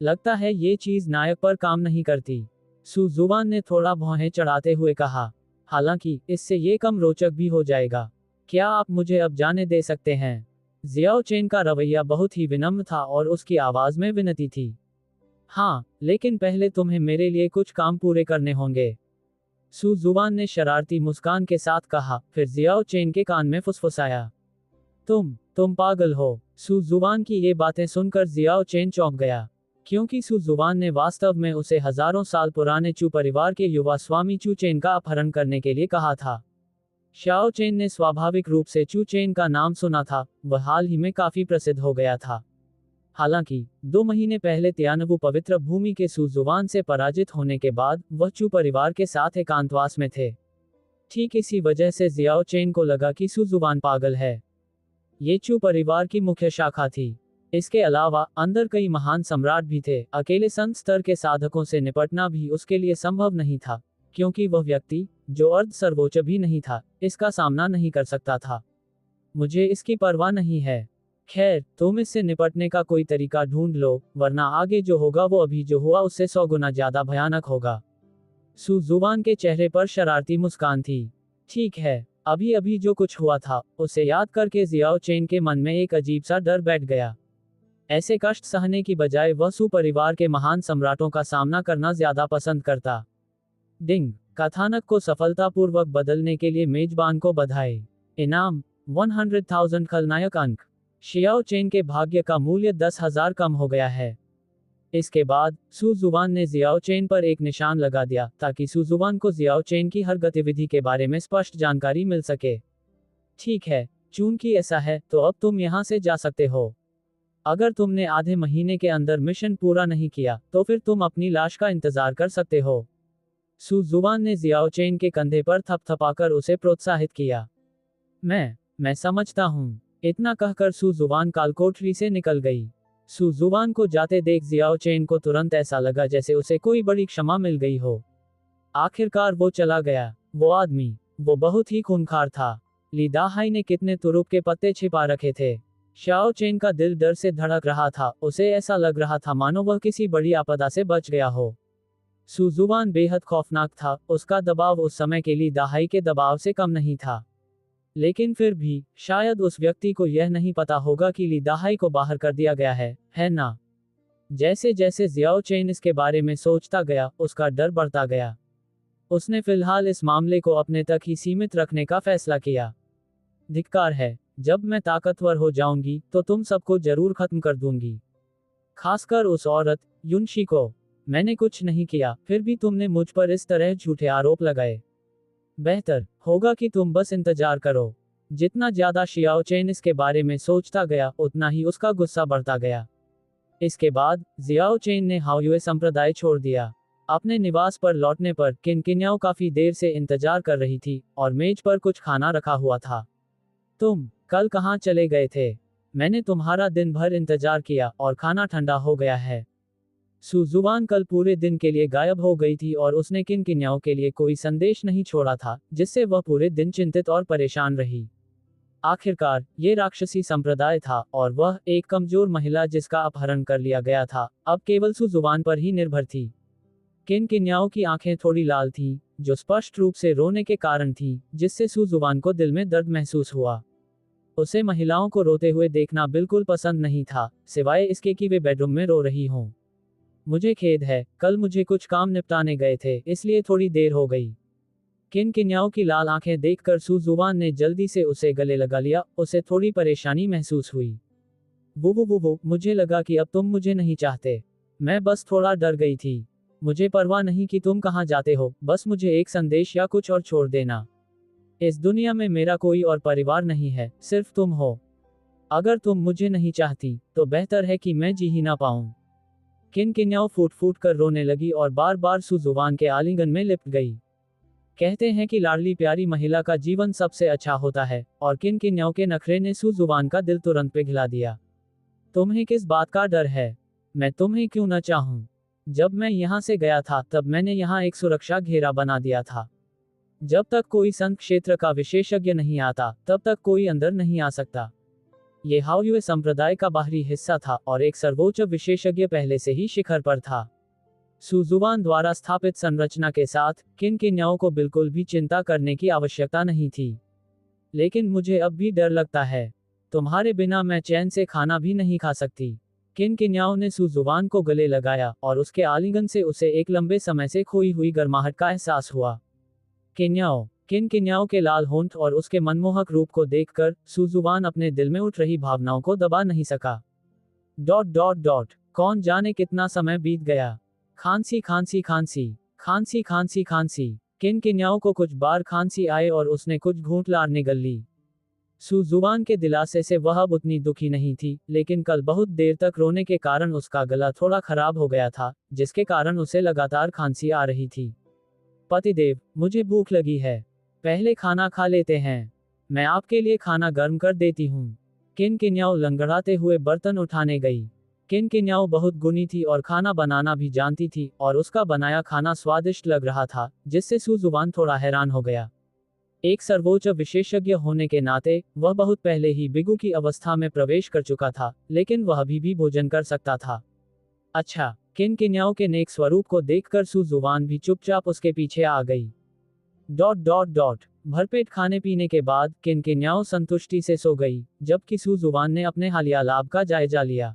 लगता है ये चीज नायक पर काम नहीं करती, सू जुबान ने थोड़ा भौहें चढ़ाते हुए कहा। हालांकि इससे ये कम रोचक भी हो जाएगा। क्या आप मुझे अब जाने दे सकते हैं? जियाओ चेन का रवैया बहुत ही विनम्र था और उसकी आवाज में विनती थी। हाँ, लेकिन पहले तुम्हें मेरे लिए कुछ काम पूरे करने होंगे, सू जुबान ने शरारती मुस्कान के साथ कहा, फिर जियाओ चेन के कान में फुसफुसाया। तुम पागल हो। सू जुबान की ये बातें सुनकर जियाओ चेन चौंक गया, क्योंकि सू जुबान ने वास्तव में उसे हजारों साल पुराने चू परिवार के युवा स्वामी चू चेन का अपहरण करने के लिए कहा था। शाओ चेन ने स्वाभाविक रूप से चू चेन का नाम सुना था, वह हाल ही में काफी प्रसिद्ध हो गया था। हालांकि 2 महीने पहले तियानवु पवित्र भूमि के सू जुबान से पराजित होने के बाद वह चू परिवार के साथ एकांतवास में थे। ठीक इसी वजह से जियाओ चेन को लगा कि सू जुबान पागल है। ये चू परिवार की मुख्य शाखा थी। इसके अलावा अंदर कई महान सम्राट भी थे। अकेले संत स्तर के साधकों से निपटना भी उसके लिए संभव नहीं था, क्योंकि वह व्यक्ति, जो अर्ध सर्वोच्च भी नहीं था, इसका सामना नहीं कर सकता था। मुझे इसकी परवाह नहीं है। खैर, तुम इससे निपटने का कोई तरीका ढूंढ लो, वरना आगे जो होगा वो अभी जो हुआ उससे 100 गुना ज्यादा भयानक होगा। सू जुबान के चेहरे पर शरारती मुस्कान थी। ठीक है, अभी अभी जो कुछ हुआ था उसे याद करके जियाओ चेन के मन में एक अजीब सा डर बैठ गया। ऐसे कष्ट सहने की बजाय वह सू परिवार के महान सम्राटों का सामना करना ज्यादा पसंद करता। डिंग, कथानक को सफलतापूर्वक बदलने के लिए मेजबान को बधाई। इनाम 100,000 खलनायक अंक। शियाओ चेन के भाग्य का मूल्य 10,000 कम हो गया है। इसके बाद सू जुबान ने जियाओ चेन पर एक निशान लगा दिया ताकि सू जुबान को जियाओ चेन की हर गतिविधि के बारे में स्पष्ट जानकारी मिल सके। ठीक है, चूंकि ऐसा है तो अब तुम यहाँ से जा सकते हो। अगर तुमने आधे महीने के अंदर मिशन पूरा नहीं किया तो फिर तुम अपनी लाश का इंतजार कर सकते हो। सू जुबान ने जियाओ चेन के कंधे पर थपथपाकर उसे प्रोत्साहित किया। मैं समझता हूँ। इतना कहकर सू जुबान कालकोठरी से निकल गई। सू जुबान को जाते देख जियाओ चेन को तुरंत ऐसा लगा जैसे उसे कोई बड़ी क्षमा मिल गई हो। आखिरकार वो चला गया। वो बहुत ही खूंखार था। ली दाहाई ने कितने तुरुप के पत्ते छिपा रखे थे। शाओ चेन का दिल डर से धड़क रहा था, उसे ऐसा लग रहा था मानो वह किसी बड़ी आपदा से बच गया हो। सू जुबान बेहद खौफनाक था, उसका दबाव उस समय के ली दाहाई के दबाव से कम नहीं था। लेकिन फिर भी, शायद उस व्यक्ति को यह नहीं पता होगा कि ली दाहाई को बाहर कर दिया गया है ना? जैसे जैसे जियाओ चेन इसके बारे में सोचता गया, उसका डर बढ़ता गया। उसने फिलहाल इस मामले को अपने तक ही सीमित रखने का फैसला किया। धिक्कार है, जब मैं ताकतवर हो जाऊंगी तो तुम सबको जरूर खत्म कर दूंगी। खासकर उस औरत, युनशी को। मैंने कुछ नहीं किया, फिर भी तुमने मुझ पर इस तरह झूठे आरोप लगाए। बेहतर होगा कि तुम बस इंतजार करो। जितना ज्यादा शियाओ चेन इसके बारे में सोचता गया, उतना ही उसका गुस्सा बढ़ता गया। इसके बाद जियाओ चेन ने हाओयुए संप्रदाय छोड़ दिया। अपने निवास पर लौटने पर किनकिन्याओ काफी देर से इंतजार कर रही थी और मेज पर कुछ खाना रखा हुआ था। तुम कल कहाँ चले गए थे? मैंने तुम्हारा दिन भर इंतजार किया और खाना ठंडा हो गया है। सू जुबान कल पूरे दिन के लिए गायब हो गई थी और उसने किनकिन्याओ के लिए कोई संदेश नहीं छोड़ा था, जिससे वह पूरे दिन चिंतित और परेशान रही। आखिरकार ये राक्षसी संप्रदाय था और वह एक कमजोर महिला जिसका अपहरण कर लिया गया था, अब केवल सू जुबान पर ही निर्भर थी। किनकिन्याओ की आंखें थोड़ी लाल थीं, जो स्पष्ट रूप से रोने के कारण थी, जिससे सू जुबान को दिल में दर्द महसूस हुआ। उसे महिलाओं को रोते हुए देखना बिल्कुल पसंद नहीं था, सिवाय इसके कि वे बेडरूम में रो रही हों। मुझे खेद है, कल मुझे कुछ काम निपटाने गए थे, इसलिए थोड़ी देर हो गई। किनकिन्याओ की लाल आंखें देखकर सू जुबान ने जल्दी से उसे गले लगा लिया, उसे थोड़ी परेशानी महसूस हुई। वो, मुझे लगा कि अब तुम मुझे नहीं चाहते। मैं बस थोड़ा डर गई थी। मुझे परवाह नहीं कि तुम कहाँ जाते हो, बस मुझे एक संदेश या कुछ और छोड़ देना। इस दुनिया में मेरा कोई और परिवार नहीं है, सिर्फ तुम हो। अगर तुम मुझे नहीं चाहती, तो बेहतर है कि मैं जी ही ना पाऊं। किनकिन्याओ फूट फूट कर रोने लगी और बार बार सू जुबान के आलिंगन में लिपट गई। कहते हैं कि लाडली प्यारी महिला का जीवन सबसे अच्छा होता है, और किनकिन्याओ के नखरे ने सू जुबान का दिल तुरंत पिघला दिया। तुम्हें किस बात का डर है? मैं तुम्हें क्यों न चाहूं? जब मैं यहाँ से गया था तब मैंने यहाँ एक सुरक्षा घेरा बना दिया था। जब तक कोई संत क्षेत्र का विशेषज्ञ नहीं आता, तब तक कोई अंदर नहीं आ सकता। ये हाओयुए संप्रदाय का बाहरी हिस्सा था और एक सर्वोच्च विशेषज्ञ पहले से ही शिखर पर था। सू जुबान द्वारा स्थापित संरचना के साथ किनकिन्याओ को बिल्कुल भी चिंता करने की आवश्यकता नहीं थी। लेकिन मुझे अब भी डर लगता है। तुम्हारे बिना मैं चैन से खाना भी नहीं खा सकती। किनकिन्याओ ने सू जुबान को गले लगाया और उसके आलिंगन से उसे एक लंबे समय से खोई हुई गर्माहट का एहसास हुआ। किनकिन्याओ के लाल होंठ और उसके मनमोहक रूप को देखकर सू जुबान अपने दिल में उठ रही भावनाओं को दबा नहीं सका। कौन जाने कितना समय बीत गया। खांसी खांसी खांसी खांसी खांसी खांसी। किनकिन्याओ को कुछ बार खांसी आए और उसने कुछ घूंट लार निगल ली। सू जुबान के दिलासे से वह अब उतनी दुखी नहीं थी, लेकिन कल बहुत देर तक रोने के कारण उसका गला थोड़ा खराब हो गया था, जिसके कारण उसे लगातार खांसी आ रही थी। पतिदेव, मुझे भूख लगी है। पहले खाना खा लेते हैं। मैं आपके लिए खाना गर्म कर देती हूँ। किनकिन्याओ लंगड़ाते हुए बर्तन उठाने गई। किनकिन्याओ बहुत गुणी थी और खाना बनाना भी जानती थी, और उसका बनाया खाना स्वादिष्ट लग रहा था, जिससे सू जुबान थोड़ा हैरान हो गया। एक सर्वोच्च विशेषज्ञ होने के नाते वह बहुत पहले ही बिगु की अवस्था में प्रवेश कर चुका था, लेकिन वह अभी भी भोजन कर सकता था। अच्छा। किनकिन्याओ के नेक स्वरूप को देखकर सू जुबान भी चुपचाप उसके पीछे आ गई। भरपेट खाने पीने के बाद किनकिन्याओ संतुष्टि से सो गई, जबकि सू जुबान ने अपने हालिया लाभ का जायजा लिया।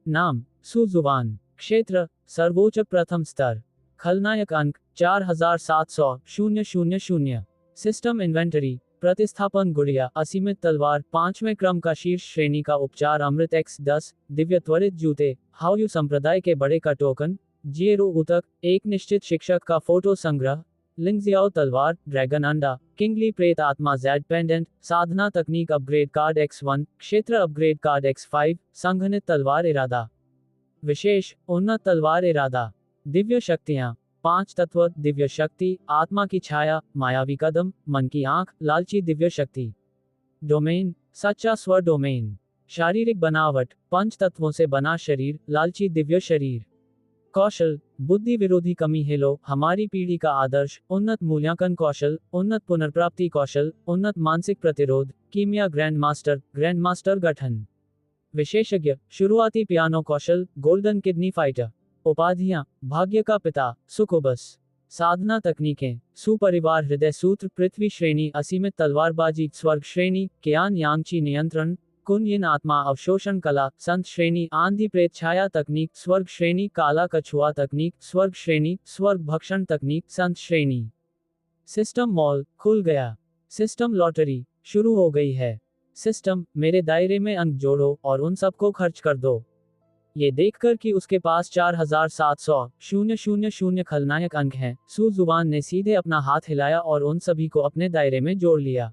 नाम: सू जुबान। क्षेत्र: सर्वोच्च प्रथम स्तर। खलनायक अंक: 4700,000। सिस्टम इन्वेंटरी: प्रतिस्थापन गुड़िया, असीमित तलवार, 5वें क्रम का शीर्ष श्रेणी का उपचार, अमृत X10, दिव्य त्वरित जूते, हाओयू संप्रदाय के बड़े का टोकन, जिएरो उतक, एक निश्चित शिक्षक का फोटो संग्रह, लिंगजियाओ तलवार, ड्रैगन अंडा, किंगली प्रेत आत्मा जेड पेंडेंट, साधना तकनीक अपग्रेड कार्ड X1, क्षेत्र अपग्रेड कार्ड X5, संघनित तलवार इरादा, विशेष, उन्नत तलवार इरादा, दिव्य शक्तियां, 5 तत्व, दिव्य शक्ति, आत्मा की छाया, मायावी कदम, मन की आंख, लालची दिव्य शक्ति, डोमेन, सच्चा स्वर डोमेन, शारीरिक बनावट, 5 तत्वों से बना शरीर, लालची दिव्य शरीर, कौशल, बुद्धि विरोधी कमी हेलो, हमारी पीढ़ी का आदर्श, उन्नत मूल्यांकन कौशल, उन्नत पुनर्प्राप्ति कौशल, उन्नत मानसिक प्रतिरोध, कीमिया ग्रैंड मास्टर गठन, विशेषज्ञ, शुरुआती पियानो कौशल, गोल्डन किडनी फाइटर, उपाधियां, भाग्य का पिता, सुकुबस, साधना तकनीकें, सुपरिवार हृदय सूत्र, पृथ्वी श्रेणी, असीमित तलवारबाजी, स्वर्ग श्रेणी, कियान यांगची नियंत्रण, कुनयिन आत्मा अवशोषण कला, संत श्रेणी, आंधी प्रेत छाया तकनीक, स्वर्ग श्रेणी, काला कछुआ तकनीक, स्वर्ग श्रेणी, स्वर्ग भक्षण तकनीक, संत श्रेणी, सिस्टम मॉल, खुल गया, सिस्टम लॉटरी, शुरू हो गई है, सिस्टम, मेरे दायरे में अंक जोड़ो और उन सबको खर्च कर दो। ये देखकर कि उसके पास 4700,000 खलनायक अंक हैं, सू जुबान ने सीधे अपना हाथ हिलाया और उन सभी को अपने दायरे में जोड़ लिया।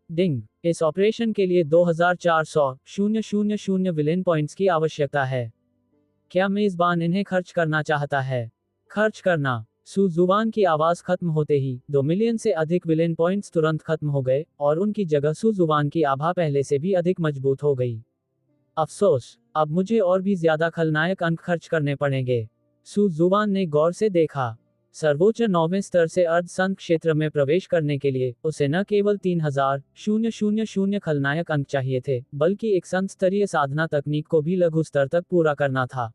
डिंग, इस ऑपरेशन के लिए 2400,000 विलेन पॉइंट्स की आवश्यकता है। क्या मेजबान इन्हें खर्च करना चाहता है? खर्च करना। सू जुबान की आवाज खत्म होते ही 2 मिलियन से अधिक विलेन पॉइंट्स तुरंत खत्म हो गए और उनकी जगह सू जुबान की आभा पहले से भी अधिक मजबूत हो गई। अफसोस, अब मुझे और भी ज्यादा खलनायक अंक खर्च करने पड़ेंगे। सू जुबान ने गौर से देखा। सर्वोच्च 9वें स्तर से अर्ध संत क्षेत्र में प्रवेश करने के लिए उसे न केवल 3000 खलनायक अंक चाहिए थे, बल्कि एक संत स्तरीय साधना तकनीक को भी लघु स्तर तक पूरा करना था।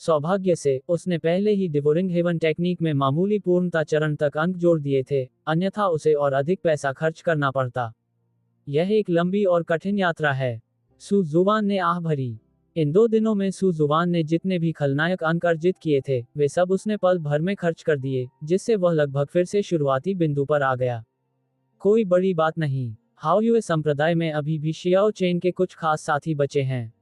सौभाग्य से उसने पहले ही डिवोरिंग हेवन टेक्निक में मामूली पूर्णता चरण तक अंक जोड़ दिए थे, अन्यथा उसे और अधिक पैसा खर्च करना पड़ता। यह एक लंबी और कठिन यात्रा है। सू जुबान ने आह भरी। इन 2 दिनों में सू जुबान ने जितने भी खलनायक अंक अर्जित किए थे, वे सब उसने पल भर में खर्च कर दिए, जिससे वह लगभग फिर से शुरुआती बिंदु पर आ गया। कोई बड़ी बात नहीं। हाओयू संप्रदाय में अभी भी शियाओ चेन के कुछ खास साथी बचे हैं।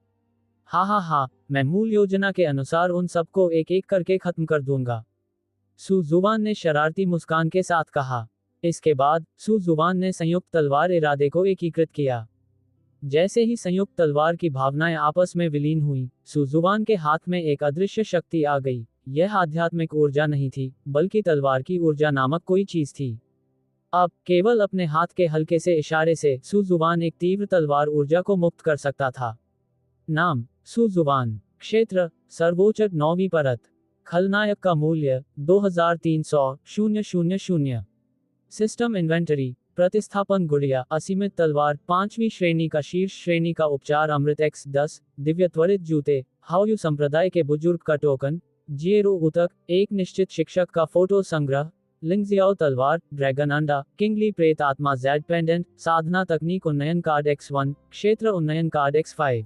हा, मैं मूल योजना के अनुसार उन सबको एक एक करके खत्म कर दूंगा। सू जुबान ने शरारती मुस्कान के साथ कहा। इसके बाद सू जुबान ने संयुक्त तलवार इरादे को एकीकृत किया। जैसे ही संयुक्त तलवार की भावनाएं आपस में विलीन हुई, सू जुबान के हाथ में एक अदृश्य शक्ति आ गई। यह आध्यात्मिक ऊर्जा नहीं थी, बल्कि तलवार की ऊर्जा नामक कोई चीज थी। अब केवल अपने हाथ के हल्के से इशारे से सू जुबान एक तीव्र तलवार ऊर्जा को मुक्त कर सकता था। नाम, सू जुबान। क्षेत्र, सर्वोच्च 9वीं परत। खलनायक का मूल्य 2300,000। सिस्टम इन्वेंटरी, प्रतिस्थापन गुड़िया, असीमित तलवार, 5वीं श्रेणी का शीर्ष श्रेणी का उपचार, अमृत X10, दिव्य त्वरित जूते, हाओयू संप्रदाय के बुजुर्ग का टोकन, जिएरो उतक, एक निश्चित शिक्षक का फोटो संग्रह, लिंगजियाओ तलवार, ड्रैगन अंडा, किंगली प्रेत आत्मा जेड पेंडेंट, साधना तकनीक उन्नयन कार्ड X1, क्षेत्र उन्नयन कार्ड X5,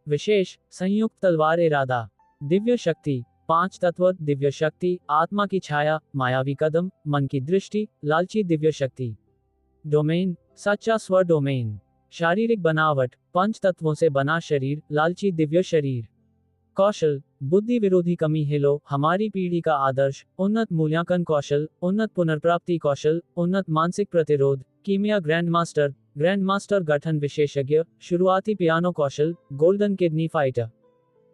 विशेष, संयुक्त तलवार इरादा, दिव्य शक्ति, 5 तत्व, दिव्य शक्ति, आत्मा की छाया, मायावी कदम, मन की दृष्टि, लालची दिव्य शक्ति, डोमेन, सच्चा स्वर डोमेन, शारीरिक बनावट, 5 तत्वों से बना शरीर, लालची दिव्य शरीर, कौशल, बुद्धि विरोधी कमी हेलो, हमारी पीढ़ी का आदर्श, उन्नत मूल्यांकन कौशल, उन्नत पुनर्प्राप्ति कौशल, उन्नत मानसिक प्रतिरोध, कीमिया ग्रैंड मास्टर गठन, विशेषज्ञ, शुरुआती पियानो कौशल, गोल्डन किडनी फाइटर,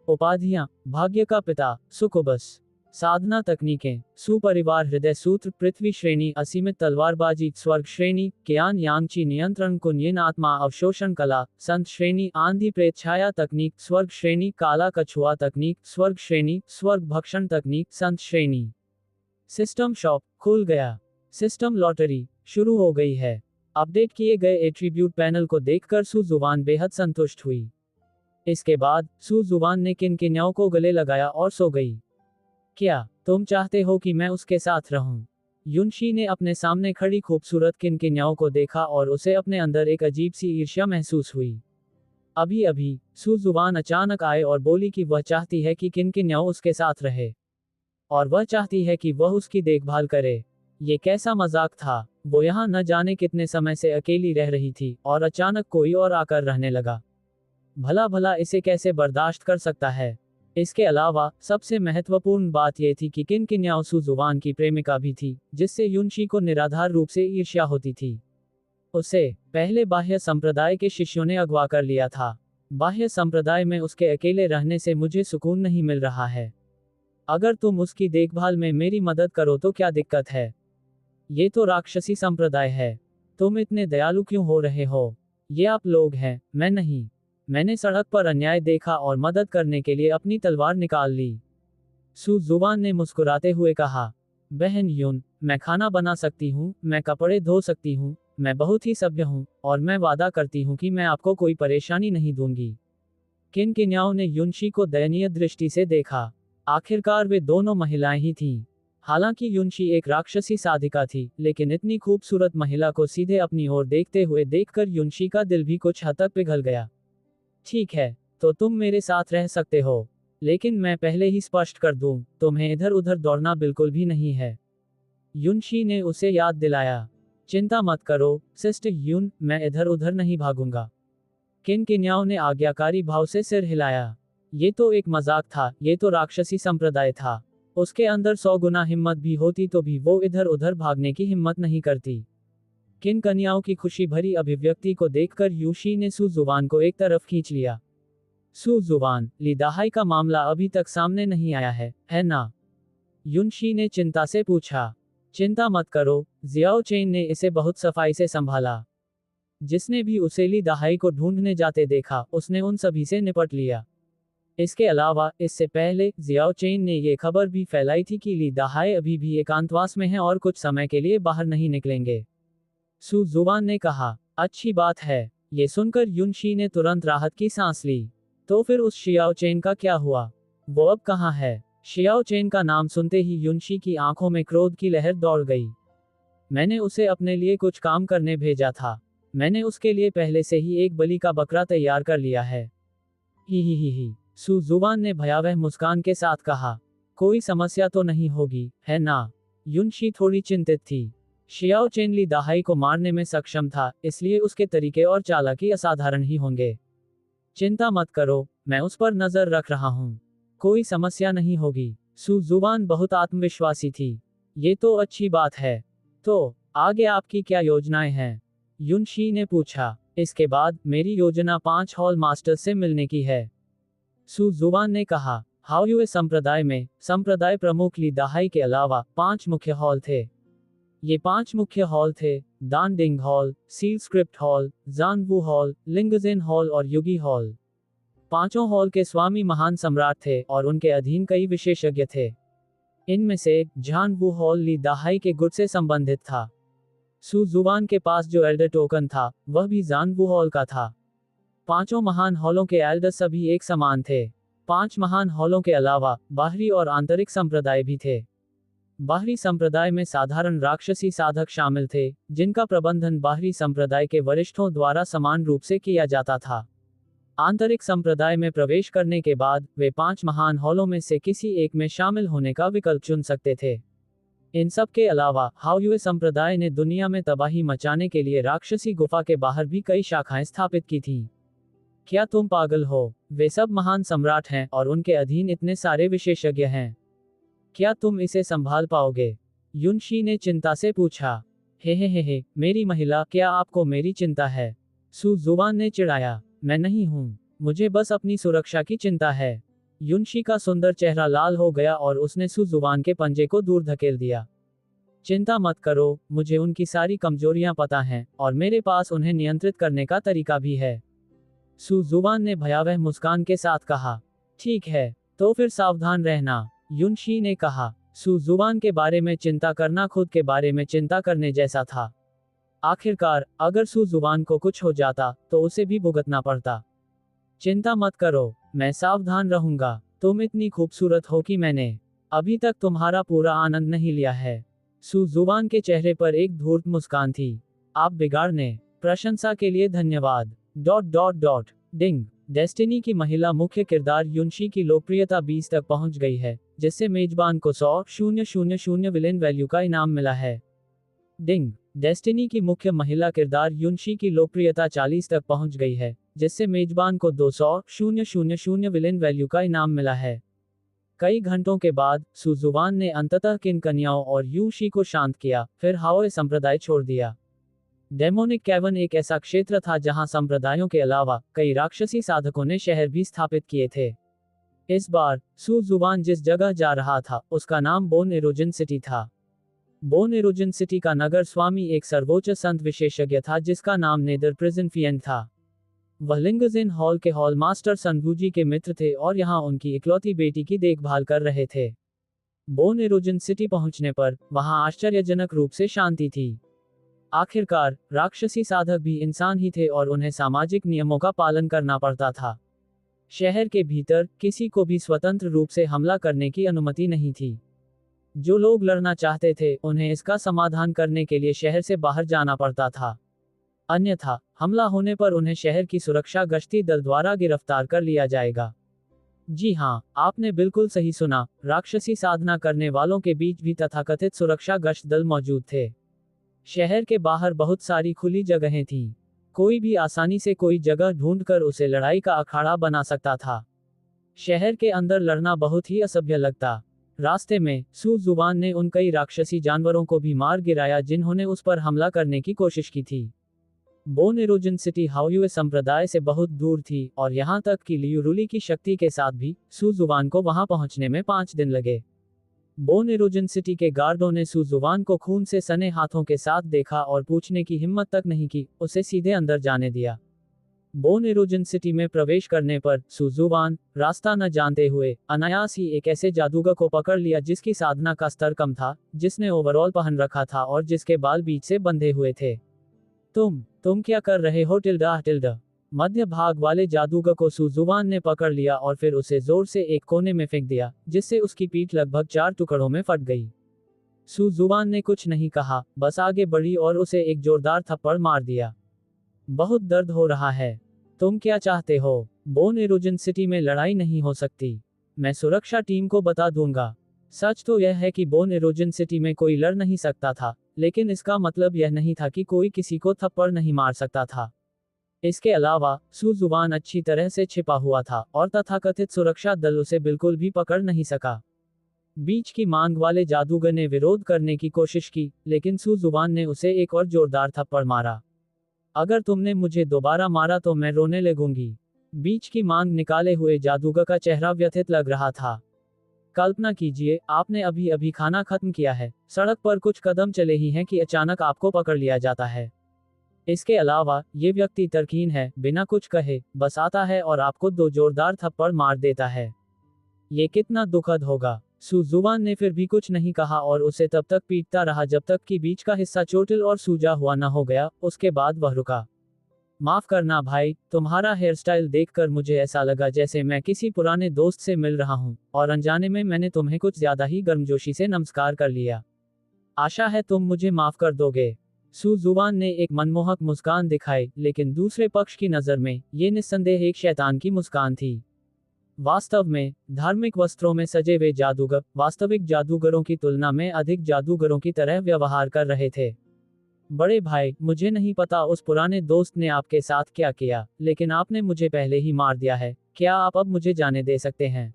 उपाधियां, भाग्य का पिता, सुकुबस, साधना तकनीकें, सुपरिवार हृदय सूत्र, पृथ्वी श्रेणी, असीमित तलवारबाजी, स्वर्ग श्रेणी, कियान यांगची नियंत्रण, कुनयिन आत्मा अवशोषण कला, संत श्रेणी, आंधी प्रेत छाया तकनीक, स्वर्ग श्रेणी, काला कछुआ तकनीक, स्वर्ग श्रेणी, स्वर्ग भक्षण तकनीक, संत श्रेणी, सिस्टम शॉप, खुल गया, सिस्टम लॉटरी, शुरू हो गई है। अपडेट किए गए एट्रीब्यूट पैनल को देखकर सू जुबान बेहद संतुष्ट हुई। इसके बाद सू जुबान ने किनकिन्याओं को गले लगाया और सो गई। क्या तुम चाहते हो कि मैं उसके साथ रहूं? युनशी ने अपने सामने खड़ी खूबसूरत किनकिन्याओं को देखा और उसे अपने अंदर एक अजीब सी ईर्ष्या महसूस हुई। अभी अभी सू जुबान अचानक आए और बोली कि वह चाहती है कि किनकिन्याओं उसके साथ रहे और वह चाहती है कि वह उसकी देखभाल करे। ये कैसा मजाक था। वो यहाँ न जाने कितने समय से अकेली रह रही थी और अचानक कोई और आकर रहने लगा। भला भला इसे कैसे बर्दाश्त कर सकता है। इसके अलावा सबसे महत्वपूर्ण बात यह थी कि किनकिन्याओ सू जुवान की प्रेमिका भी थी, जिससे युनशी को निराधार रूप से ईर्ष्या होती थी। उसे पहले बाह्य संप्रदाय के शिष्यों ने अगवा कर लिया था। बाह्य संप्रदाय में उसके अकेले रहने से मुझे सुकून नहीं मिल रहा है। अगर तुम उसकी देखभाल में मेरी मदद करो तो क्या दिक्कत है। ये तो राक्षसी संप्रदाय है। तुम इतने दयालु क्यों हो रहे हो। ये आप लोग हैं, मैं नहीं। मैंने सड़क पर अन्याय देखा और मदद करने के लिए अपनी तलवार निकाल ली। सू जुवान ने मुस्कुराते हुए कहा, बहन युन, मैं खाना बना सकती हूँ, मैं कपड़े धो सकती हूँ, मैं बहुत ही सभ्य हूँ, और मैं वादा करती हूँ कि मैं आपको कोई परेशानी नहीं दूंगी। किनकिन्याओं ने युनशी को दयनीय दृष्टि से देखा। आखिरकार वे दोनों महिलाएं ही थीं। हालांकि युनशी एक राक्षसी साधिका थी, लेकिन इतनी खूबसूरत महिला को सीधे अपनी ओर देखते हुए देखकर युनशी का दिल भी कुछ हद तक पिघल गया। ठीक है, तो तुम मेरे साथ रह सकते हो, लेकिन मैं पहले ही स्पष्ट कर दूं, तुम्हें इधर उधर दौड़ना बिल्कुल भी नहीं है। युनशी ने उसे याद दिलाया। चिंता मत करो सिस्टर युन, मैं इधर उधर नहीं भागूंगा। किनकिन्याओं ने आज्ञाकारी भाव से सिर हिलाया। ये तो एक मजाक था, ये तो राक्षसी संप्रदाय था। उसके अंदर 100 गुना हिम्मत भी होती तो भी वो इधर उधर भागने की हिम्मत नहीं करती। किनकन्याओं की खुशी भरी अभिव्यक्ति को देखकर युनशी ने सू जुवान को एक तरफ खींच लिया। सू जुवान, ली दहाई का मामला अभी तक सामने नहीं आया है ना? युनशी ने चिंता से पूछा। चिंता मत करो, जियाओ चेन ने इसे बहुत सफाई से संभाला। जिसने भी उसे ली दहाई को ढूंढने जाते देखा, उसने उन सभी से निपट लिया। इसके अलावा इससे पहले जियाओ चेन ने ये खबर भी फैलाई थी कि ली दहाई अभी भी एकांतवास में है और कुछ समय के लिए बाहर नहीं निकलेंगे। सू जुवान ने कहा, अच्छी बात है। ये सुनकर युनशी ने तुरंत राहत की सांस ली। तो फिर उस शियाओ चेन का क्या हुआ? वो अब कहाँ है? शियाओ चेन का नाम सुनते ही युनशी की आंखों में क्रोध की लहर दौड़ गई। मैंने उसे अपने लिए कुछ काम करने भेजा था। मैंने उसके लिए पहले से ही एक बलि का बकरा तैयार कर लिया है। ही। सू जुवान ने भयावह मुस्कान के साथ कहा, कोई समस्या तो नहीं होगी, है ना? युनशी थोड़ी चिंतित थी। शियाओ चेन ली दहाई को मारने में सक्षम था, इसलिए उसके तरीके और चालाकी असाधारण ही होंगे। चिंता मत करो, मैं उस पर नजर रख रहा हूँ। कोई समस्या नहीं होगी। सू जुवान बहुत आत्मविश्वासी थी। ये तो अच्छी बात है। तो आगे आपकी क्या योजनाएं हैं? युनशी ने पूछा। इसके बाद मेरी योजना 5 हॉल मास्टर्स से मिलने की है। सू जुवान ने कहा। हाओयुए संप्रदाय में संप्रदाय प्रमुख ली दहाई के अलावा 5 मुख्य हॉल थे। ये 5 मुख्य हॉल थे, दानडिंग हॉल, सील स्क्रिप्ट हॉल, जानवू हॉल, लिंगजेन हॉल और युगी हॉल। पांचों हॉल के स्वामी महान सम्राट थे और उनके अधीन कई विशेषज्ञ थे। इनमें से जानवू हॉल ली दहाई के गुट से संबंधित था। सू जुवान के पास जो एल्डर टोकन था, वह भी जानवू हॉल का था। पांचों महान हॉलों के एल्डर सभी एक समान थे। 5 महान हॉलों के अलावा बाहरी और आंतरिक संप्रदाय भी थे। बाहरी संप्रदाय में साधारण राक्षसी साधक शामिल थे, जिनका प्रबंधन बाहरी संप्रदाय के वरिष्ठों द्वारा समान रूप से किया जाता था। आंतरिक संप्रदाय में प्रवेश करने के बाद वे 5 महान हॉलों में से किसी एक में शामिल होने का विकल्प चुन सकते थे। इन सब के अलावा हाओयुए संप्रदाय ने दुनिया में तबाही मचाने के लिए राक्षसी गुफा के बाहर भी कई शाखाएं स्थापित की थीं। क्या तुम पागल हो? वे सब महान सम्राट हैं और उनके अधीन इतने सारे विशेषज्ञ हैं। क्या तुम इसे संभाल पाओगे? युनशी ने चिंता से पूछा। हे, मेरी महिला, क्या आपको मेरी चिंता है? सू जुवान ने चिढ़ाया। मैं नहीं हूं, मुझे बस अपनी सुरक्षा की चिंता है। युनशी का सुंदर चेहरा लाल हो गया और उसने सू जुवान के पंजे को दूर धकेल दिया। चिंता मत करो, मुझे उनकी सारी कमजोरियां पता हैं और मेरे पास उन्हें नियंत्रित करने का तरीका भी है। सू जुवान ने भयावह मुस्कान के साथ कहा। ठीक है, तो फिर सावधान रहना, युनशी ने कहा। सू जुवान के बारे में चिंता करना खुद के बारे में चिंता करने जैसा था। आखिरकार अगर सू जुवान को कुछ हो जाता तो उसे भी भुगतना पड़ता। चिंता मत करो, मैं सावधान रहूंगा। तुम इतनी खूबसूरत हो कि मैंने अभी तक तुम्हारा पूरा आनंद नहीं लिया है। सू जुवान के चेहरे पर एक धूर्त मुस्कान थी। आप बिगाड़ने प्रशंसा के लिए धन्यवाद। ... डिंग। डेस्टिनी की महिला मुख्य किरदार युनशी की लोकप्रियता 20 तक पहुंच गई है, जिससे मेजबान को 100,000 विलेन वैल्यू का इनाम मिला है। डिंग। डेस्टिनी की मुख्य महिला किरदार युनशी की लोकप्रियता 40 तक पहुंच गई है, जिससे मेजबान को 200,000 विलेन वैल्यू का इनाम मिला है। कई घंटों के बाद सुजुवान ने अंततः किन कन्याओं और युनशी को शांत किया, फिर हाओए संप्रदाय छोड़ दिया। डेमोनिक कैवन एक ऐसा क्षेत्र था जहां संप्रदायों के अलावा कई राक्षसी साधकों ने शहर भी स्थापित किए थे। इस बार सुजुवान जिस जगह जा रहा था उसका नाम बोन इरोजन सिटी था। बोन इरोजन सिटी का नगर स्वामी एक सर्वोच्च संत विशेषज्ञ था जिसका नाम नेदर प्रिजन फियन था। वह लिंगजिन हॉल के हॉल मास्टर सनगुजी के मित्र थे और यहां उनकी इकलौती बेटी की देखभाल कर रहे थे। बोन इरोजन सिटी पहुंचने पर वहां आश्चर्यजनक रूप से शांति थी। आखिरकार राक्षसी साधक भी इंसान ही थे और उन्हें सामाजिक नियमों का पालन करना पड़ता था। शहर के भीतर किसी को भी स्वतंत्र रूप से हमला करने की अनुमति नहीं थी। जो लोग लड़ना चाहते थे उन्हें इसका समाधान करने के लिए शहर से बाहर जाना पड़ता था, अन्यथा हमला होने पर उन्हें शहर की सुरक्षा गश्ती दल द्वारा गिरफ्तार कर लिया जाएगा। जी हाँ, आपने बिल्कुल सही सुना, राक्षसी साधना करने वालों के बीच भी तथाकथित सुरक्षा गश्त दल मौजूद थे। शहर के बाहर बहुत सारी खुली जगहें थीं। कोई भी आसानी से कोई जगह ढूंढकर उसे लड़ाई का अखाड़ा बना सकता था। शहर के अंदर लड़ना बहुत ही असभ्य लगता। रास्ते में सुजुवान ने उन कई राक्षसी जानवरों को भी मार गिराया जिन्होंने उस पर हमला करने की कोशिश की थी। बोन इरोजन सिटी हाओयुए संप्रदाय से बहुत दूर थी और यहां तक कि लियुरुली की शक्ति के साथ भी सुजुवान को वहां पहुंचने में 5 दिन लगे। बोन इरोजन सिटी के गार्डों ने सुजुवान को खून से सने हाथों के साथ देखा और पूछने की हिम्मत तक नहीं की, उसे सीधे अंदर जाने दिया। बोन इरोजन सिटी में प्रवेश करने पर सुजुवान रास्ता न जानते हुए अनायास ही एक ऐसे जादूगर को पकड़ लिया जिसकी साधना का स्तर कम था, जिसने ओवरऑल पहन रखा था और जिसके बाल बीच से बंधे हुए थे। तुम क्या कर रहे हो टिल्डा? मध्य भाग वाले जादूगर को सुजुवान ने पकड़ लिया और फिर उसे जोर से एक कोने में फेंक दिया, जिससे उसकी पीठ लगभग 4 टुकड़ों में फट गई। सुजुवान ने कुछ नहीं कहा, बस आगे बढ़ी और उसे एक जोरदार थप्पड़ मार दिया। बहुत दर्द हो रहा है। तुम क्या चाहते हो? बोन इरोजन सिटी में लड़ाई नहीं हो सकती। मैं सुरक्षा टीम को बता दूंगा। सच तो यह है कि बोन इरोजन सिटी में कोई लड़ नहीं सकता था, लेकिन इसका मतलब यह नहीं था कि कोई किसी को थप्पड़ नहीं मार सकता था। इसके अलावा सुजुवान अच्छी तरह से छिपा हुआ था और तथाकथित सुरक्षा दल उसे बिल्कुल भी पकड़ नहीं सका। बीच की मांग वाले जादूगर ने विरोध करने की कोशिश की, लेकिन सुजुवान ने उसे एक और जोरदार थप्पड़ मारा। अगर तुमने मुझे दोबारा मारा तो मैं रोने लगूंगी। बीच की मांग निकाले हुए जादूगर का चेहरा व्यथित लग रहा था। कल्पना कीजिए, आपने अभी अभी खाना खत्म किया है, सड़क पर कुछ कदम चले ही हैं कि अचानक आपको पकड़ लिया जाता है। इसके अलावा ये व्यक्ति तर्कहीन है, बिना कुछ कहे बस आता है और आपको 2 जोरदार थप्पड़ मार देता है। ये कितना दुखद होगा। सुजुवान ने फिर भी कुछ नहीं कहा और उसे तब तक पीटता रहा जब तक कि बीच का हिस्सा चोटिल और सूजा हुआ न हो गया। उसके बाद वह रुका। माफ करना भाई, तुम्हारा हेयर स्टाइल देखकर मुझे ऐसा लगा जैसे मैं किसी पुराने दोस्त से मिल रहा हूँ, और अनजाने में मैंने तुम्हें कुछ ज्यादा ही गर्मजोशी से नमस्कार कर लिया। आशा है तुम मुझे माफ कर दोगे। सुजुवान ने एक मनमोहक मुस्कान दिखाई, लेकिन दूसरे पक्ष की नजर में ये निस्संदेह एक शैतान की मुस्कान थी। वास्तव में धार्मिक वस्त्रों में सजे हुए जादूगर वास्तविक जादूगरों की तुलना में अधिक जादूगरों की तरह व्यवहार कर रहे थे। बड़े भाई, मुझे नहीं पता उस पुराने दोस्त ने आपके साथ क्या किया, लेकिन आपने मुझे पहले ही मार दिया है। क्या आप अब मुझे जाने दे सकते हैं?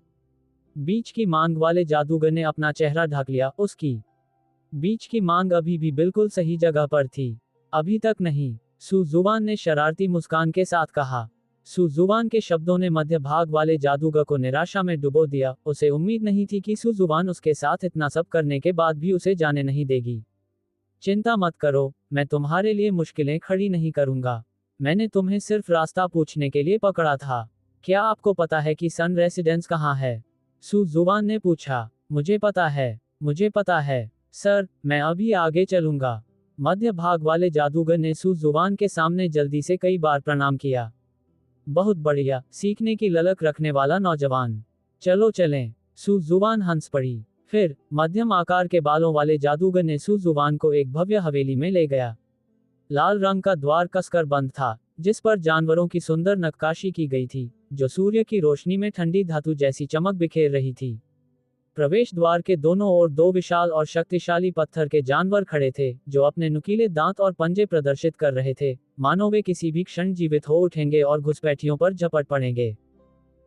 बीच की मांग वाले जादूगर ने अपना चेहरा ढक लिया। उसकी बीच की मांग अभी भी बिल्कुल सही जगह पर थी। अभी तक नहीं, सुजुवान ने शरारती मुस्कान के साथ कहा। सुजुवान के शब्दों ने मध्य भाग वाले जादूगर को निराशा में डुबो दिया। उसे उम्मीद नहीं थी कि सुजुवान उसके साथ इतना सब करने के बाद भी उसे जाने नहीं देगी। चिंता मत करो, मैं तुम्हारे लिए मुश्किलें खड़ी नहीं करूंगा। मैंने तुम्हें सिर्फ रास्ता पूछने के लिए पकड़ा था। क्या आपको पता है कि सन रेसिडेंस कहाँ है? सुजुवान ने पूछा। मुझे पता है सर, मैं अभी आगे चलूंगा। मध्य भाग वाले जादूगर ने सुजुवान के सामने जल्दी से कई बार प्रणाम किया। बहुत बढ़िया, सीखने की ललक रखने वाला नौजवान। चलो चलें। सुजुवान हंस पड़ी। फिर मध्यम आकार के बालों वाले जादूगर ने सुजुवान को एक भव्य हवेली में ले गया। लाल रंग का द्वार कसकर बंद था, जिस पर जानवरों की सुंदर नक्काशी की गई थी, जो सूर्य की रोशनी में ठंडी धातु जैसी चमक बिखेर रही थी। प्रवेश द्वार के दोनों ओर दो विशाल और शक्तिशाली पत्थर के जानवर खड़े थे, जो अपने नुकीले दांत और पंजे प्रदर्शित कर रहे थे, मानो वे किसी भी क्षण जीवित हो उठेंगे और घुसपैठियों पर झपट पड़ेंगे।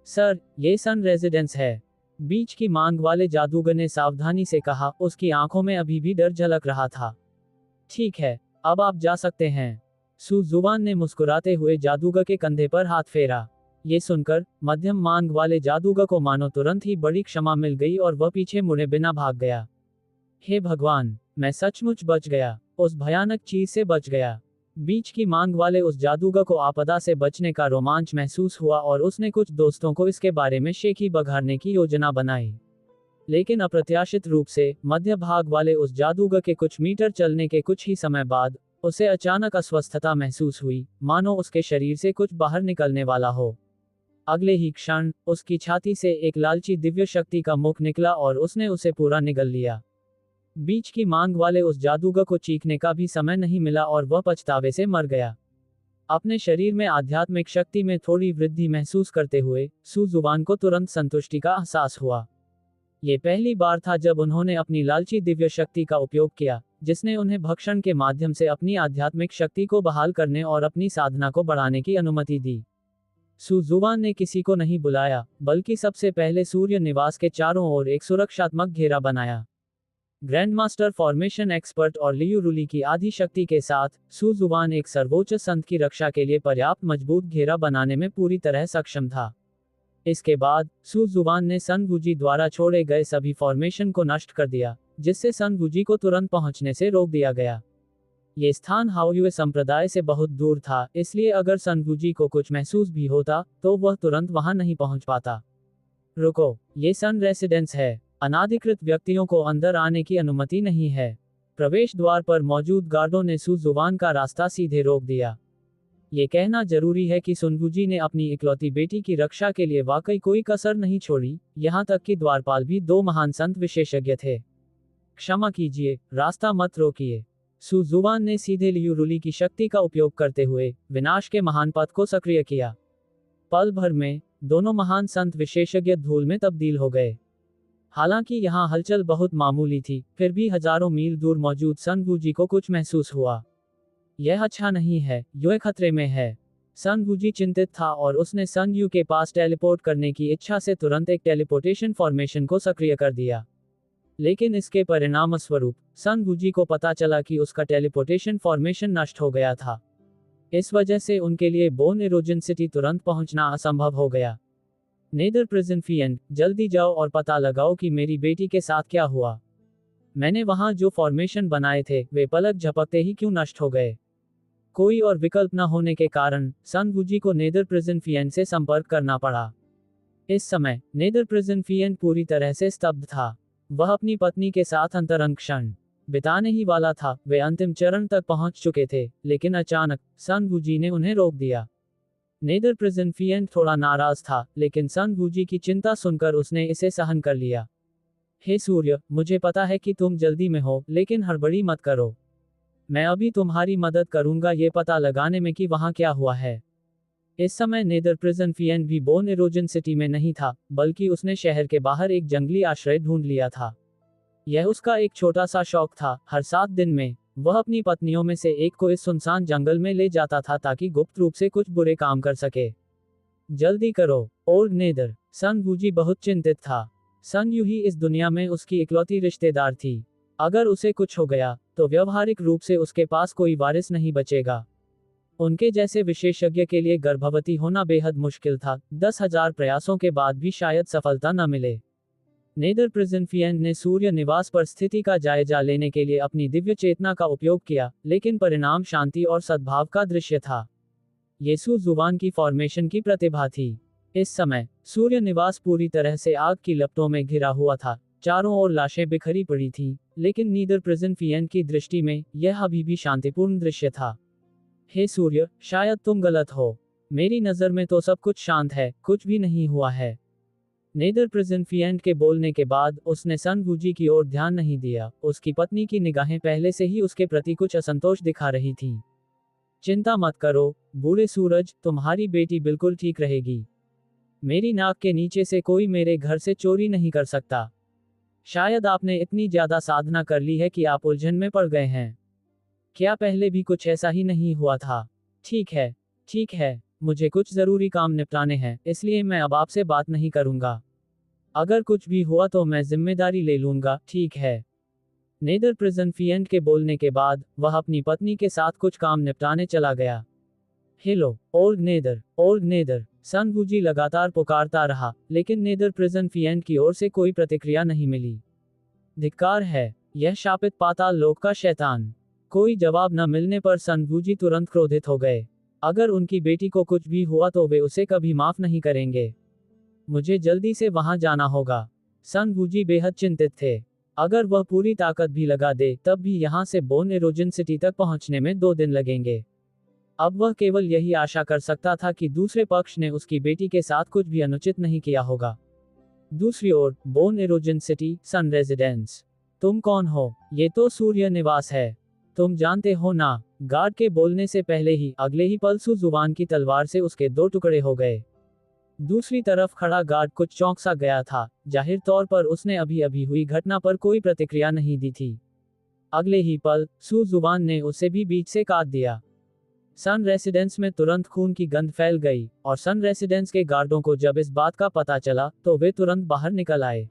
सर, ये सन रेजिडेंस है, बीच की मांग वाले जादूगर ने सावधानी से कहा, उसकी आंखों में अभी भी डर झलक रहा था। ठीक है, अब आप जा सकते हैं। सू जुबान ने मुस्कुराते हुए जादूगर के कंधे पर हाथ फेरा। ये सुनकर मध्यम मांग वाले जादूगर को मानो तुरंत ही बड़ी क्षमा मिल गई और वह पीछे मुड़े बिना भाग गया। हे भगवान, मैं सचमुच बच गया, उस भयानक चीज से बच गया। बीच की मांग वाले उस जादूगर को आपदा से बचने का रोमांच महसूस हुआ और उसने कुछ दोस्तों को इसके बारे में शेखी बघाड़ने की योजना बनाई। लेकिन अप्रत्याशित रूप से मध्य भाग वाले उस जादूगर के कुछ मीटर चलने के कुछ ही समय बाद उसे अचानक अस्वस्थता महसूस हुई, मानो उसके शरीर से कुछ बाहर निकलने वाला हो। अगले ही क्षण उसकी छाती से एक लालची दिव्य शक्ति का मुख निकला और उसने उसे पूरा निगल लिया। बीच की मांग वाले उस जादूगर को चीखने का भी समय नहीं मिला और वह पछतावे से मर गया। अपने शरीर में आध्यात्मिक शक्ति में थोड़ी वृद्धि महसूस करते हुए सू जुबान को तुरंत संतुष्टि का एहसास हुआ। ये पहली बार था जब उन्होंने अपनी लालची दिव्य शक्ति का उपयोग किया, जिसने उन्हें भक्षण के माध्यम से अपनी आध्यात्मिक शक्ति को बहाल करने और अपनी साधना को बढ़ाने की अनुमति दी। सू जुबान ने किसी को नहीं बुलाया, बल्कि सबसे पहले सूर्य निवास के चारों ओर एक सुरक्षात्मक घेरा बनाया। ग्रैंडमास्टर फॉर्मेशन एक्सपर्ट और लियू रुली की आधी शक्ति के साथ सू जुबान एक सर्वोच्च संत की रक्षा के लिए पर्याप्त मजबूत घेरा बनाने में पूरी तरह सक्षम था। इसके बाद सू जुबान ने सन वूजी द्वारा छोड़े गए सभी फॉर्मेशन को नष्ट कर दिया, जिससे सन वूजी को तुरंत पहुंचने से रोक दिया गया। ये स्थान हाओयुए संप्रदाय से बहुत दूर था, इसलिए अगर सन वूजी को कुछ महसूस भी होता तो वह तुरंत वहां नहीं पहुंच पाता। रुको, ये सन रेसिडेंस है। अनाधिकृत व्यक्तियों को अंदर आने की अनुमति नहीं है। प्रवेश द्वार पर मौजूद गार्डों ने सू जुबान का रास्ता सीधे रोक दिया। ये कहना जरूरी है कि सुनवुजी ने अपनी इकलौती बेटी की रक्षा के लिए वाकई कोई कसर नहीं छोड़ी, यहाँ तक कि द्वारपाल भी दो महान संत विशेषज्ञ थे। क्षमा कीजिए, रास्ता मत रोकिए। सू जुबान ने सीधे लियू रुली की शक्ति का उपयोग करते हुए विनाश के महान पथ को सक्रिय किया। पल भर में दोनों महान संत विशेषज्ञ धूल में तब्दील हो गए। हालांकि यहाँ हलचल बहुत मामूली थी, फिर भी हजारों मील दूर मौजूद सन वूजी को कुछ महसूस हुआ। यह अच्छा नहीं है, यह खतरे में है। सन वूजी चिंतित था और उसने सन यू के पास टेलीपोर्ट करने की इच्छा से तुरंत एक टेलीपोर्टेशन फॉर्मेशन को सक्रिय कर दिया। लेकिन इसके परिणामस्वरूप सन वूजी को पता चला कि उसका टेलीपोर्टेशन फॉर्मेशन नष्ट हो गया था। इस वजह से उनके लिए बोन इरोजन सिटी तुरंत पहुंचना असंभव हो गया। नेदर प्रिजन फिएंड, जल्दी जाओ और पता लगाओ कि मेरी बेटी के साथ क्या हुआ। मैंने वहां जो फॉर्मेशन बनाए थे वे पलक झपकते ही क्यों नष्ट हो गए। कोई और विकल्प न होने के कारण सन वूजी को नेदर प्रिजन फिएंड से संपर्क करना पड़ा। इस समय नेदर प्रिजन फिएंड पूरी तरह से स्तब्ध था। वह अपनी पत्नी के साथ अंतरंग क्षण बिताने ही वाला था। वे अंतिम चरण तक पहुंच चुके थे, लेकिन अचानक सन वूजी ने उन्हें रोक दिया। नेदर प्रिजन फिएंड थोड़ा नाराज था, लेकिन सन वूजी की चिंता सुनकर उसने इसे सहन कर लिया। हे सूर्य, मुझे पता है कि तुम जल्दी में हो, लेकिन हड़बड़ी मत करो। मैं अभी तुम्हारी मदद करूंगा ये पता लगाने में कि वहां क्या हुआ है। इस समय नेदर प्रिजन फिएंड भी बोन इरोजन सिटी में नहीं था, बल्कि उसने शहर के बाहर एक जंगली आश्रय ढूंढ लिया था। यह उसका एक छोटा सा शौक था। हर 7 दिन में वह अपनी पत्नियों में से एक को इस सुनसान जंगल में ले जाता था ताकि गुप्त रूप से कुछ बुरे काम कर सके। जल्दी करो, ओल्ड नेदर। सन वूजी बहुत चिंतित था। सन यू ही इस दुनिया में उसकी इकलौती रिश्तेदार थी। अगर उसे कुछ हो गया तो व्यवहारिक रूप से उसके पास कोई वारिस नहीं बचेगा। उनके जैसे विशेषज्ञ के लिए गर्भवती होना बेहद मुश्किल था। 10,000 प्रयासों के बाद भी शायद सफलता न मिले। नेदर प्रिजन फिएंड ने सूर्य निवास पर स्थिति का जायजा लेने के लिए अपनी दिव्य चेतना का उपयोग किया, लेकिन परिणाम शांति और सद्भाव का दृश्य था। ये सू जुबान की फॉर्मेशन की प्रतिभा थी। इस समय सूर्य निवास पूरी तरह से आग की लपटों में घिरा हुआ था। चारों ओर लाशें बिखरी पड़ी थीं, लेकिन नीदर प्रिजन फिएंड की दृष्टि में यह अभी भी शांतिपूर्ण दृश्य था। हे सूर्य, शायद तुम गलत हो। मेरी नजर में तो सब कुछ शांत है, कुछ भी नहीं हुआ है। नेदर प्रिजन फिएंड के बोलने के बाद उसने सन वूजी की ओर ध्यान नहीं दिया। उसकी पत्नी की निगाहें पहले से ही उसके प्रति कुछ असंतोष दिखा रही थीं। चिंता मत करो, बूढ़े सूरज, तुम्हारी बेटी बिल्कुल ठीक रहेगी। मेरी नाक के नीचे से कोई मेरे घर से चोरी नहीं कर सकता। शायद आपने इतनी ज्यादा साधना कर ली है कि आप उलझन में पड़ गए हैं। क्या पहले भी कुछ ऐसा ही नहीं हुआ था? ठीक है, ठीक है, मुझे कुछ जरूरी काम निपटाने हैं, इसलिए मैं अब आपसे बात नहीं करूंगा। अगर कुछ भी हुआ तो मैं जिम्मेदारी ले लूंगा, ठीक है। नेदर प्रिजन फिएंट के बोलने के बाद वह अपनी पत्नी के साथ कुछ काम निपटाने चला गया। Hello old nether, old nether, Sun Wuji लगातार पुकारता रहा, लेकिन नेदर प्रिजन फिएंट की ओर से कोई प्रतिक्रिया नहीं मिली। धिक्कार है, यह शापित पाताल लोक का शैतान। कोई जवाब न मिलने पर सन वूजी तुरंत क्रोधित हो गए। अगर उनकी बेटी को कुछ भी हुआ तो वे उसे कभी माफ नहीं करेंगे। मुझे जल्दी से वहां जाना होगा। सन वूजी बेहद चिंतित थे। अगर वह पूरी ताकत भी लगा दे तब भी यहां से बोन एरोजन सिटी तक पहुंचने में 2 दिन लगेंगे। अब वह केवल यही आशा कर सकता था कि दूसरे पक्ष ने उसकी बेटी के साथ कुछ भी अनुचित नहीं किया होगा। दूसरी ओर, बोन एरोजन सिटी, सन रेजिडेंस। तुम कौन हो? ये तो सूर्य निवास है। तुम जानते हो ना? गार्ड के बोलने से पहले ही अगले ही पल सू जुबान की तलवार से उसके 2 टुकड़े हो गए। दूसरी तरफ खड़ा गार्ड कुछ चौंक सा गया था। जाहिर तौर पर उसने अभी अभी हुई घटना पर कोई प्रतिक्रिया नहीं दी थी। अगले ही पल सू जुबान ने उसे भी बीच से काट दिया। सन रेसिडेंस में तुरंत खून की गंध फैल गई, और सन रेसिडेंस के गार्डों को जब इस बात का पता चला तो वे तुरंत बाहर निकल आए।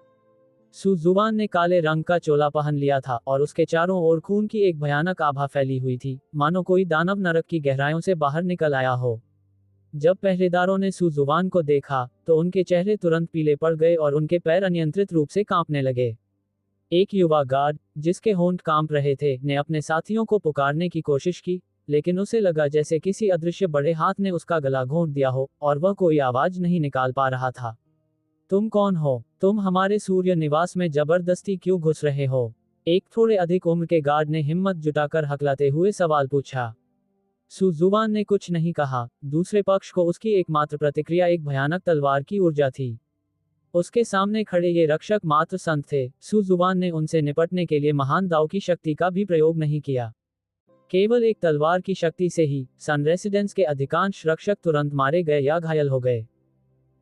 सू जुबान ने काले रंग का चोला पहन लिया था और उसके चारों ओर खून की एक भयानक आभा फैली हुई थी, मानो कोई दानव नरक की गहराइयों से बाहर निकल आया हो। जब पहरेदारों ने सू जुबान को देखा तो उनके चेहरे तुरंत पीले पड़ गए और उनके पैर अनियंत्रित रूप से कांपने लगे। एक युवा गार्ड, जिसके होंठ कांप रहे थे, ने अपने साथियों को पुकारने की कोशिश की, लेकिन उसे लगा जैसे किसी अदृश्य बड़े हाथ ने उसका गला घोंट दिया हो और वह कोई आवाज नहीं निकाल पा रहा था। तुम कौन हो? तुम हमारे सूर्य निवास में जबरदस्ती क्यों घुस रहे हो? एक थोड़े अधिक उम्र के गार्ड ने हिम्मत जुटाकर हकलाते हुए सवाल पूछा। सू जुबान ने कुछ नहीं कहा। दूसरे पक्ष को उसकी एकमात्र प्रतिक्रिया एक भयानक तलवार की ऊर्जा थी। उसके सामने खड़े ये रक्षक मात्र संत थे। सू जुबान ने उनसे निपटने के लिए महान दाव की शक्ति का भी प्रयोग नहीं किया। केवल एक तलवार की शक्ति से ही सन रेसिडेंस के अधिकांश रक्षक तुरंत मारे गए या घायल हो गए।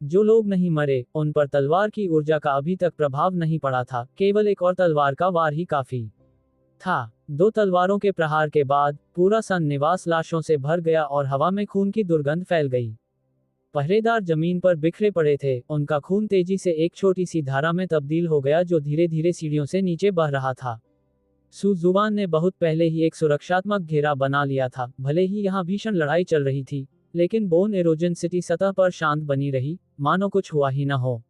जो लोग नहीं मरे, उन पर तलवार की ऊर्जा का अभी तक प्रभाव नहीं पड़ा था। केवल एक और तलवार का वार ही काफी था। 2 तलवारों के प्रहार के बाद पूरा सन निवास लाशों से भर गया और हवा में खून की दुर्गंध फैल गई। पहरेदार जमीन पर बिखरे पड़े थे। उनका खून तेजी से एक छोटी सी धारा में तब्दील हो गया जो धीरे धीरे सीढ़ियों से नीचे बह रहा था। सू जुबान ने बहुत पहले ही एक सुरक्षात्मक घेरा बना लिया था। भले ही यहाँ भीषण लड़ाई चल रही थी, लेकिन बोन एरोजन सिटी सतह पर शांत बनी रही, मानो कुछ हुआ ही न हो।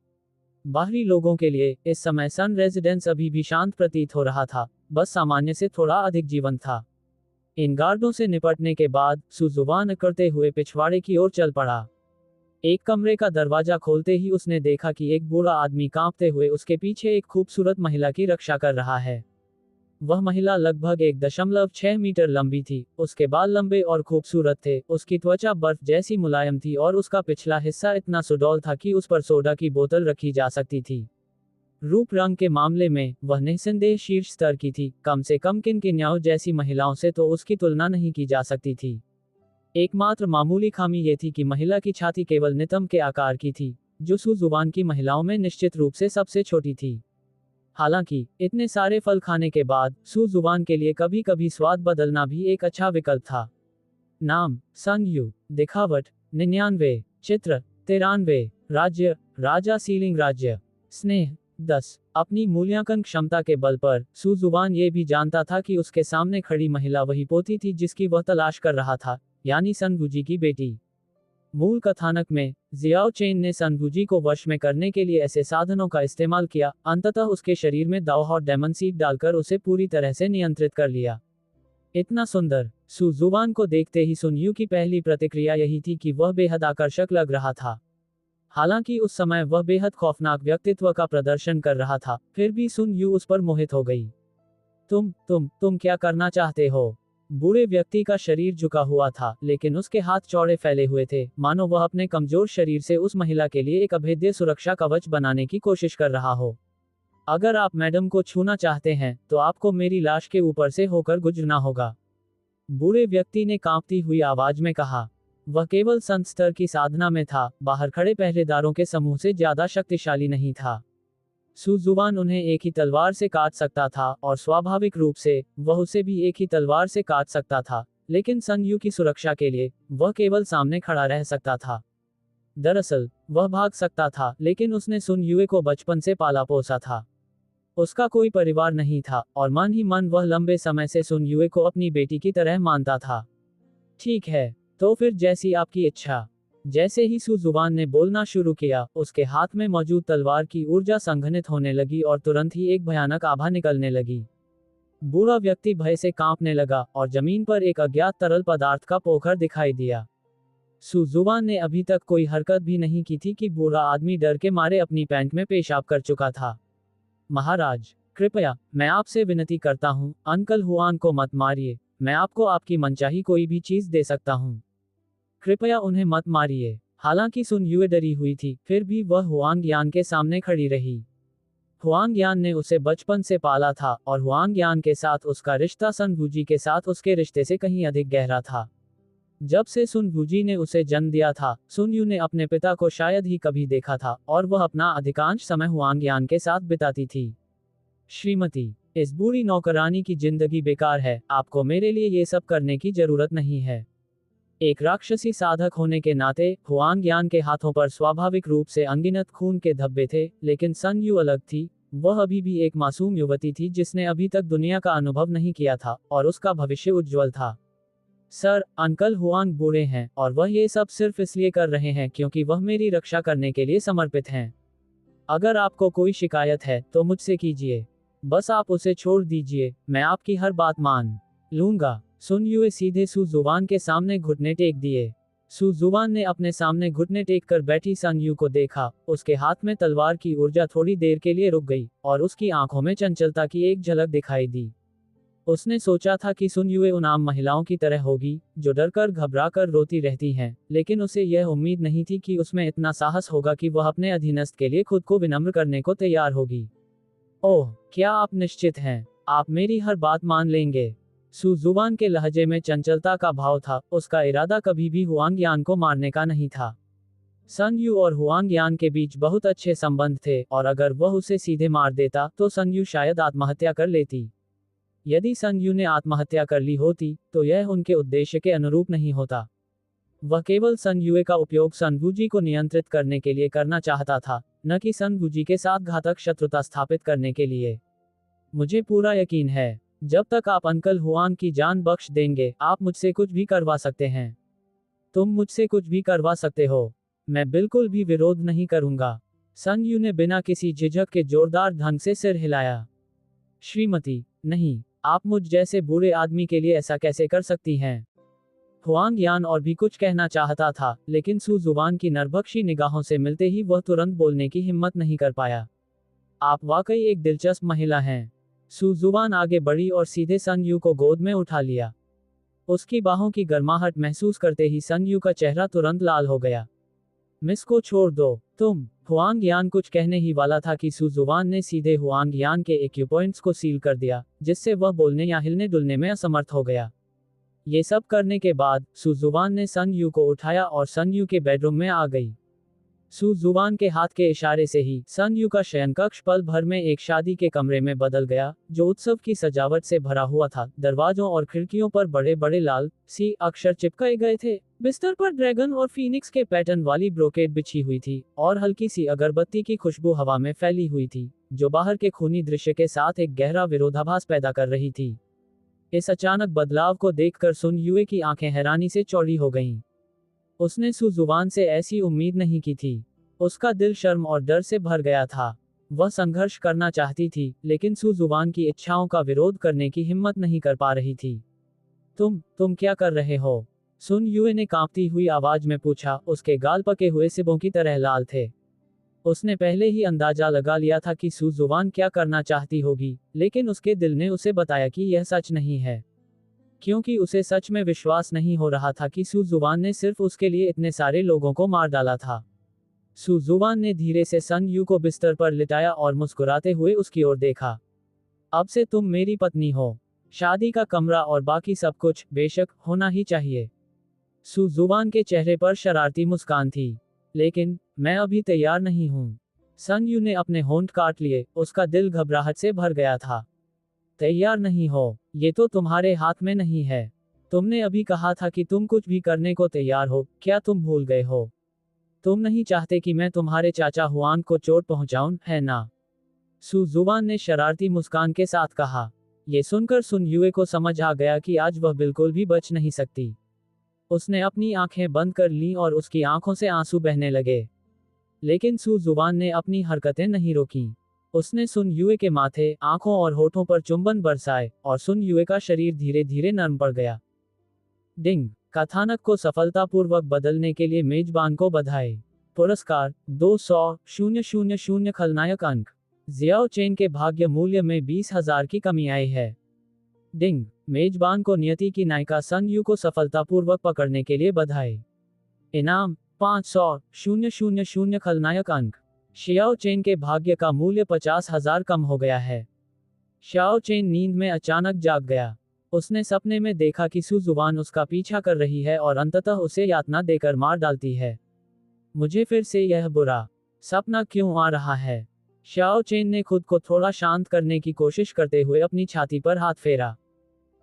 बाहरी लोगों के लिए इस समय सन रेजिडेंस अभी भी शांत प्रतीत हो रहा था, बस सामान्य से थोड़ा अधिक जीवंत था। इन गार्डों से निपटने के बाद सू जुबान अकड़ते हुए पिछवाड़े की ओर चल पड़ा। एक कमरे का दरवाजा खोलते ही उसने देखा कि एक बूढ़ा आदमी कांपते हुए उसके पीछे एक खूबसूरत महिला की रक्षा कर रहा है। वह महिला लगभग 1.6 मीटर लंबी थी। उसके बाल लंबे और खूबसूरत थे। उसकी त्वचा बर्फ जैसी मुलायम थी और उसका पिछला हिस्सा इतना सुडौल था कि उस पर सोडा की बोतल रखी जा सकती थी। रूप रंग के मामले में वह निस्संदेह शीर्ष स्तर की थी। कम से कम किनकिन्याओं जैसी महिलाओं से तो उसकी तुलना नहीं की जा सकती थी। एकमात्र मामूली खामी ये थी कि महिला की छाती केवल नितंब के आकार की थी, जो सू जुबान की महिलाओं में निश्चित रूप से सबसे छोटी थी। हालांकि इतने सारे फल खाने के बाद सू जुबान के लिए कभी कभी स्वाद बदलना भी एक अच्छा विकल्प था। नाम सन यू। दिखावट 99। चित्र 93। राज्य राजा सीलिंग राज्य। स्नेह 10। अपनी मूल्यांकन क्षमता के बल पर सू जुबान ये भी जानता था कि उसके सामने खड़ी महिला वही पोती थी जिसकी वह तलाश कर रहा था, यानी सन वूजी की बेटी। मूल कथानक में जियाओ चेन ने सन वूजी को वश में करने के लिए ऐसे साधनों का इस्तेमाल किया, अंततः उसके शरीर में दाओ और डेमन सीड डालकर उसे पूरी तरह से नियंत्रित कर लिया। इतना सुंदर। सू जुबान को देखते ही सुन यू की पहली प्रतिक्रिया यही थी कि वह बेहद आकर्षक लग रहा था। हालांकि उस समय वह बेहद खौफनाक व्यक्तित्व का प्रदर्शन कर रहा था, फिर भी सुन यू उस पर मोहित हो गई। तुम क्या करना चाहते हो? बूढ़े व्यक्ति का शरीर झुका हुआ था, लेकिन उसके हाथ चौड़े फैले हुए थे, मानो वह अपने कमजोर शरीर से उस महिला के लिए एक अभेद्य सुरक्षा कवच बनाने की कोशिश कर रहा हो। अगर आप मैडम को छूना चाहते हैं, तो आपको मेरी लाश के ऊपर से होकर गुजरना होगा, बूढ़े व्यक्ति ने कांपती हुई आवाज में कहा। वह केवल संत स्तर की साधना में था, बाहर खड़े पहरेदारों के समूह से ज्यादा शक्तिशाली नहीं था। सुजुवान उन्हें एक ही तलवार से काट सकता था और स्वाभाविक रूप से वह उसे भी एक ही तलवार से काट सकता था, लेकिन सन यू की सुरक्षा के लिए वह केवल सामने खड़ा रह सकता था। दरअसल वह भाग सकता था, लेकिन उसने सुन युए को बचपन से पाला पोसा था। उसका कोई परिवार नहीं था और मन ही मन वह लंबे समय से सुन युए को अपनी बेटी की तरह मानता था। ठीक है, तो फिर जैसी आपकी इच्छा। जैसे ही सुजुवान ने बोलना शुरू किया, उसके हाथ में मौजूद तलवार की ऊर्जा संघनित होने लगी और तुरंत ही एक भयानक आभा निकलने लगी। बूढ़ा व्यक्ति भय से कांपने लगा और जमीन पर एक अज्ञात तरल पदार्थ का पोखर दिखाई दिया। सुजुवान ने अभी तक कोई हरकत भी नहीं की थी कि बूढ़ा आदमी डर के मारे अपनी पैंट में पेशाब कर चुका था। महाराज, कृपया, मैं आपसे विनती करता हूँ, अंकल हुआन को मत मारिए। मैं आपको आपकी मनचाही कोई भी चीज दे सकता हूँ। कृपया उन्हें मत मारिए। हालांकि सुन युए डरी हुई थी, फिर भी वह हुआंग यान के सामने खड़ी रही। हुआंग यान ने उसे बचपन से पाला था और हुआंग यान के साथ उसका रिश्ता सन वूजी के साथ उसके रिश्ते से कहीं अधिक गहरा था। जब से सुन वूजी ने उसे जन्म दिया था, सुन यू ने अपने पिता को शायद ही कभी देखा था और वह अपना अधिकांश समय हुआंग यान के साथ बिताती थी। श्रीमती, इस बूढ़ी नौकरानी की जिंदगी बेकार है, आपको मेरे लिए ये सब करने की जरूरत नहीं है। एक राक्षसी साधक होने के नाते हुआंग यान के हाथों पर स्वाभाविक रूप से अनगिनत खून के धब्बे थे, लेकिन सन यू अलग थी। वह अभी भी एक मासूम युवती थी जिसने अभी तक दुनिया का अनुभव नहीं किया था और उसका भविष्य उज्जवल था। सर, अंकल हुआंग बूढ़े हैं और वह ये सब सिर्फ इसलिए कर रहे हैं क्योंकि वह मेरी रक्षा करने के लिए समर्पित हैं। अगर आपको कोई शिकायत है तो मुझसे कीजिए। बस आप उसे छोड़ दीजिए, मैं आपकी हर बात मान लूंगा। सुन युए सीधे सुजुवान के सामने घुटने टेक दिए। सुजुवान ने अपने सामने घुटने टेक कर बैठी सन यू को देखा। उसके हाथ में तलवार की ऊर्जा थोड़ी देर के लिए रुक गई और उसकी आंखों में चंचलता की एक झलक दिखाई दी। उसने सोचा था कि सुन युए उन आम महिलाओं की तरह होगी, जो डरकर घबराकर रोती रहती हैं, लेकिन उसे यह उम्मीद नहीं थी कि उसमें इतना साहस होगा कि वह अपने अधीनस्थ के लिए खुद को विनम्र करने को तैयार होगी। ओह, क्या आप निश्चित हैं? आप मेरी हर बात मान लेंगे? सुजुवान के लहजे में चंचलता का भाव था। उसका इरादा कभी भी हुआंग यान को मारने का नहीं था। सन यू और हुआंग यान के बीच बहुत अच्छे संबंध थे और अगर वह उसे सीधे मार देता तो सन यू शायद आत्महत्या कर लेती। यदि सन यू ने आत्महत्या कर ली होती तो यह उनके उद्देश्य के अनुरूप नहीं होता। वह केवल सन युए का उपयोग सन वूजी को नियंत्रित करने के लिए करना चाहता था, न कि सन वूजी के साथ घातक शत्रुता स्थापित करने के लिए। मुझे पूरा यकीन है, जब तक आप अंकल हुआंग की जान बख्श देंगे, आप मुझसे कुछ भी करवा सकते हैं। तुम मुझसे कुछ भी करवा सकते हो। मैं बिल्कुल भी विरोध नहीं करूंगा। सन यू ने बिना किसी झिझक के जोरदार ढंग से सिर हिलाया। श्रीमती, नहीं, आप मुझ जैसे बूढ़े आदमी के लिए ऐसा कैसे कर सकती हैं? हुआंग यान और भी कुछ कहना चाहता था, लेकिन सुजुवान की नरभक्षी निगाहों से मिलते ही वह तुरंत बोलने की हिम्मत नहीं कर पाया। आप वाकई एक दिलचस्प महिला हैं। सुजुवान आगे बढ़ी और सीधे सन यू को गोद में उठा लिया। उसकी बाहों की गर्माहट महसूस करते ही सन यू का चेहरा तुरंत लाल हो गया। मिस को छोड़ दो, तुम। हुआंग यान कुछ कहने ही वाला था कि सुजुवान ने सीधे हुआंग यान के एक्यूपॉइंट्स को सील कर दिया, जिससे वह बोलने या हिलने डुलने में असमर्थ हो गया। ये सब करने के बाद सुजुवान ने सन यू को उठाया और सन यू के बेडरूम में आ गई। सुजुवान के हाथ के इशारे से ही सन यू का शयनकक्ष पल भर में एक शादी के कमरे में बदल गया, जो उत्सव की सजावट से भरा हुआ था। दरवाजों और खिड़कियों पर बड़े बड़े लाल सी अक्षर चिपकाए गए थे। बिस्तर पर ड्रैगन और फीनिक्स के पैटर्न वाली ब्रोकेड बिछी हुई थी और हल्की सी अगरबत्ती की खुशबू हवा में फैली हुई थी, जो बाहर के खूनी दृश्य के साथ एक गहरा विरोधाभास पैदा कर रही थी। इस अचानक बदलाव को देखकर सुन युए की आंखें हैरानी से चौड़ी हो गईं। उसने सुजुवान से ऐसी उम्मीद नहीं की थी। उसका दिल शर्म और डर से भर गया था। वह संघर्ष करना चाहती थी, लेकिन सुजुवान की इच्छाओं का विरोध करने की हिम्मत नहीं कर पा रही थी। तुम क्या कर रहे हो? सुन युए ने कांपती हुई आवाज में पूछा। उसके गाल पके हुए सिबों की तरह लाल थे। उसने पहले ही अंदाजा लगा लिया था कि सुजुवान क्या करना चाहती होगी, लेकिन उसके दिल ने उसे बताया कि यह सच नहीं है, क्योंकि उसे सच में विश्वास नहीं हो रहा था कि सुजुवान ने सिर्फ उसके लिए इतने सारे लोगों को मार डाला था। सुजुवान ने धीरे से सन यू को बिस्तर पर लिटाया और मुस्कुराते हुए उसकी ओर देखा। अब से तुम मेरी पत्नी हो। शादी का कमरा और बाकी सब कुछ बेशक होना ही चाहिए। सुजुवान के चेहरे पर शरारती मुस्कान थी। लेकिन मैं अभी तैयार नहीं हूं। सन यू ने अपने होंठ काट लिए, उसका दिल घबराहट से भर गया था। तैयार नहीं हो? ये तो तुम्हारे हाथ में नहीं है। तुमने अभी कहा था कि तुम कुछ भी करने को तैयार हो, क्या तुम भूल गए हो? तुम नहीं चाहते कि मैं तुम्हारे चाचा हुआन को चोट पहुंचाऊं, है ना? सु जुवान ने शरारती मुस्कान के साथ कहा। ये सुनकर सुन युए को समझ आ गया कि आज वह बिल्कुल भी बच नहीं सकती। उसने अपनी आंखें बंद कर लीं और उसकी आंखों से आंसू बहने लगे। लेकिन सु जुबान ने अपनी हरकतें नहीं रोकीं। उसने सुन युए के माथे, आंखों और होठों पर चुंबन बरसाए, और सुन युए का शरीर धीरे धीरे नरम पड़ गया। डिंग! कथानक को सफलतापूर्वक बदलने के लिए मेजबान को बधाई। पुरस्कार 200,000 खलनायक अंक। जियाओ चेन के भाग्य मूल्य में 20,000 की कमी आई है। डिंग! मेजबान को नियति की नायिका सन यू को सफलतापूर्वक पकड़ने के लिए बधाई। इनाम 500,000 खलनायक अंक। शियाओ चेन के भाग्य का मूल्य 50,000 कम हो गया है। शियाओ चेन नींद में अचानक जाग गया। उसने सपने में देखा कि सु जुबान उसका पीछा कर रही है और अंततः उसे यातना देकर मार डालती है। मुझे फिर से यह बुरा सपना क्यों आ रहा है? शियाओ चेन ने खुद को थोड़ा शांत करने की कोशिश करते हुए अपनी छाती पर हाथ फेरा।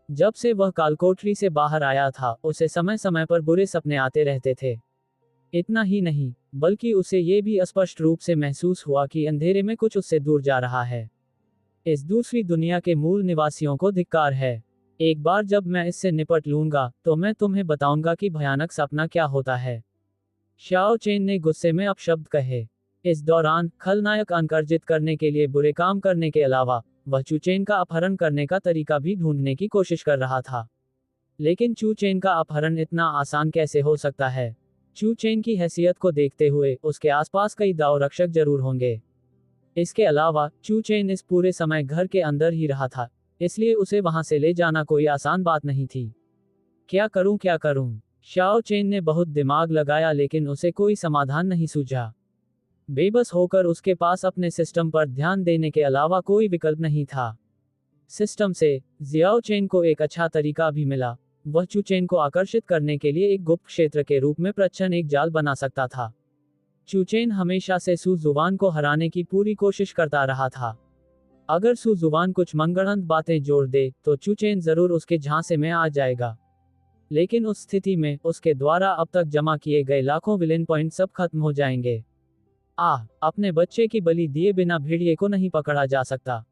जब से वह कालकोठरी से बाहर आया था, उसे समय समय पर बुरे सपने आते रहते थे। इतना ही नहीं, बल्कि उसे ये भी स्पष्ट रूप से महसूस हुआ कि अंधेरे में कुछ उससे दूर जा रहा है। इस दूसरी दुनिया के मूल निवासियों को धिक्कार है। एक बार जब मैं इससे निपट लूंगा, तो मैं तुम्हें बताऊंगा कि भयानक सपना क्या होता है। शियाओ चेन ने गुस्से में अपशब्द कहे। इस दौरान खलनायक अंक अर्जित करने के लिए बुरे काम करने के अलावा, वह चूचेन का अपहरण करने का तरीका भी ढूंढने की कोशिश कर रहा था। लेकिन चूचेन का अपहरण इतना आसान कैसे हो सकता है? चूचेन की हैसियत को देखते हुए, उसके आसपास कई दाव रक्षक जरूर होंगे। इसके अलावा, चूचेन इस पूरे समय घर के अंदर ही रहा था, इसलिए उसे वहां से ले जाना कोई आसान बात नहीं थी। क्या करूं क्या करूं? शियाओ चेन ने बहुत दिमाग लगाया, लेकिन उसे कोई समाधान नहीं सूझा। बेबस होकर उसके पास अपने सिस्टम पर ध्यान देने के अलावा कोई विकल्प नहीं था। सिस्टम से जियाओ चेन को एक अच्छा तरीका भी मिला। वह चूचेन को आकर्षित करने के लिए एक गुप्त क्षेत्र के रूप में प्रच्छन्न एक जाल बना सकता था। चूचेन हमेशा से सु जुबान को हराने की पूरी कोशिश करता रहा था। अगर सु जुबान कुछ मनगढ़ंत बातें जोड़ दे, तो चूचेन जरूर उसके झांसे में आ जाएगा। लेकिन उस स्थिति में, उसके द्वारा अब तक जमा किए गए लाखों विलेन पॉइंट सब खत्म हो जाएंगे। अपने बच्चे की बलि दिए बिना भेड़िए को नहीं पकड़ा जा सकता।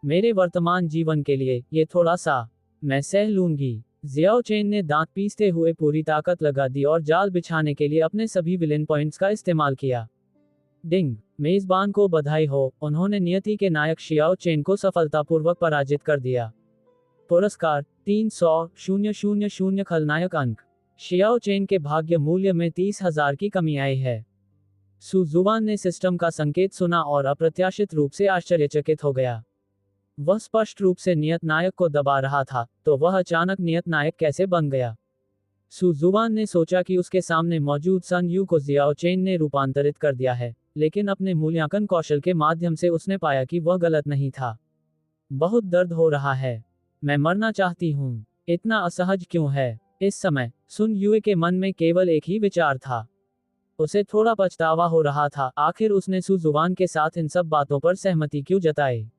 मेरे वर्तमान जीवन के लिए, ये थोड़ा सा मैं सह लूंगी। जियाओ चेन ने दांत पीसते हुए पूरी ताकत लगा दी और जाल बिछाने के लिए अपने सभी विलेन पॉइंट्स का इस्तेमाल किया। डिंग! मेजबान को बधाई हो, उन्होंने नियति के नायक शियाओ चेन को सफलतापूर्वक पराजित कर दिया। पुरस्कार 300,000 खलनायक अंक। शियाओ चेन के भाग्य मूल्य में 30,000 की कमी आई है। सु जुबान ने सिस्टम का संकेत सुना और अप्रत्याशित रूप से आश्चर्यचकित हो गया। वह स्पष्ट रूप से नियत नायक को दबा रहा था, तो वह अचानक नियत नायक कैसे बन गया? सु जुबान ने सोचा कि उसके सामने मौजूद सन यू को जियाओ चेन ने रूपांतरित कर दिया है, लेकिन अपने मूल्यांकन कौशल के माध्यम से उसने पाया कि वह गलत नहीं था। बहुत दर्द हो रहा है। मैं मरना चाहती हूँ। इतना असहज क्यों है? इस समय सुन युए के मन में केवल एक ही विचार था। उसे थोड़ा पछतावा हो रहा था, आखिर उसने सु जुबान के साथ इन सब बातों पर सहमति क्यों जताई।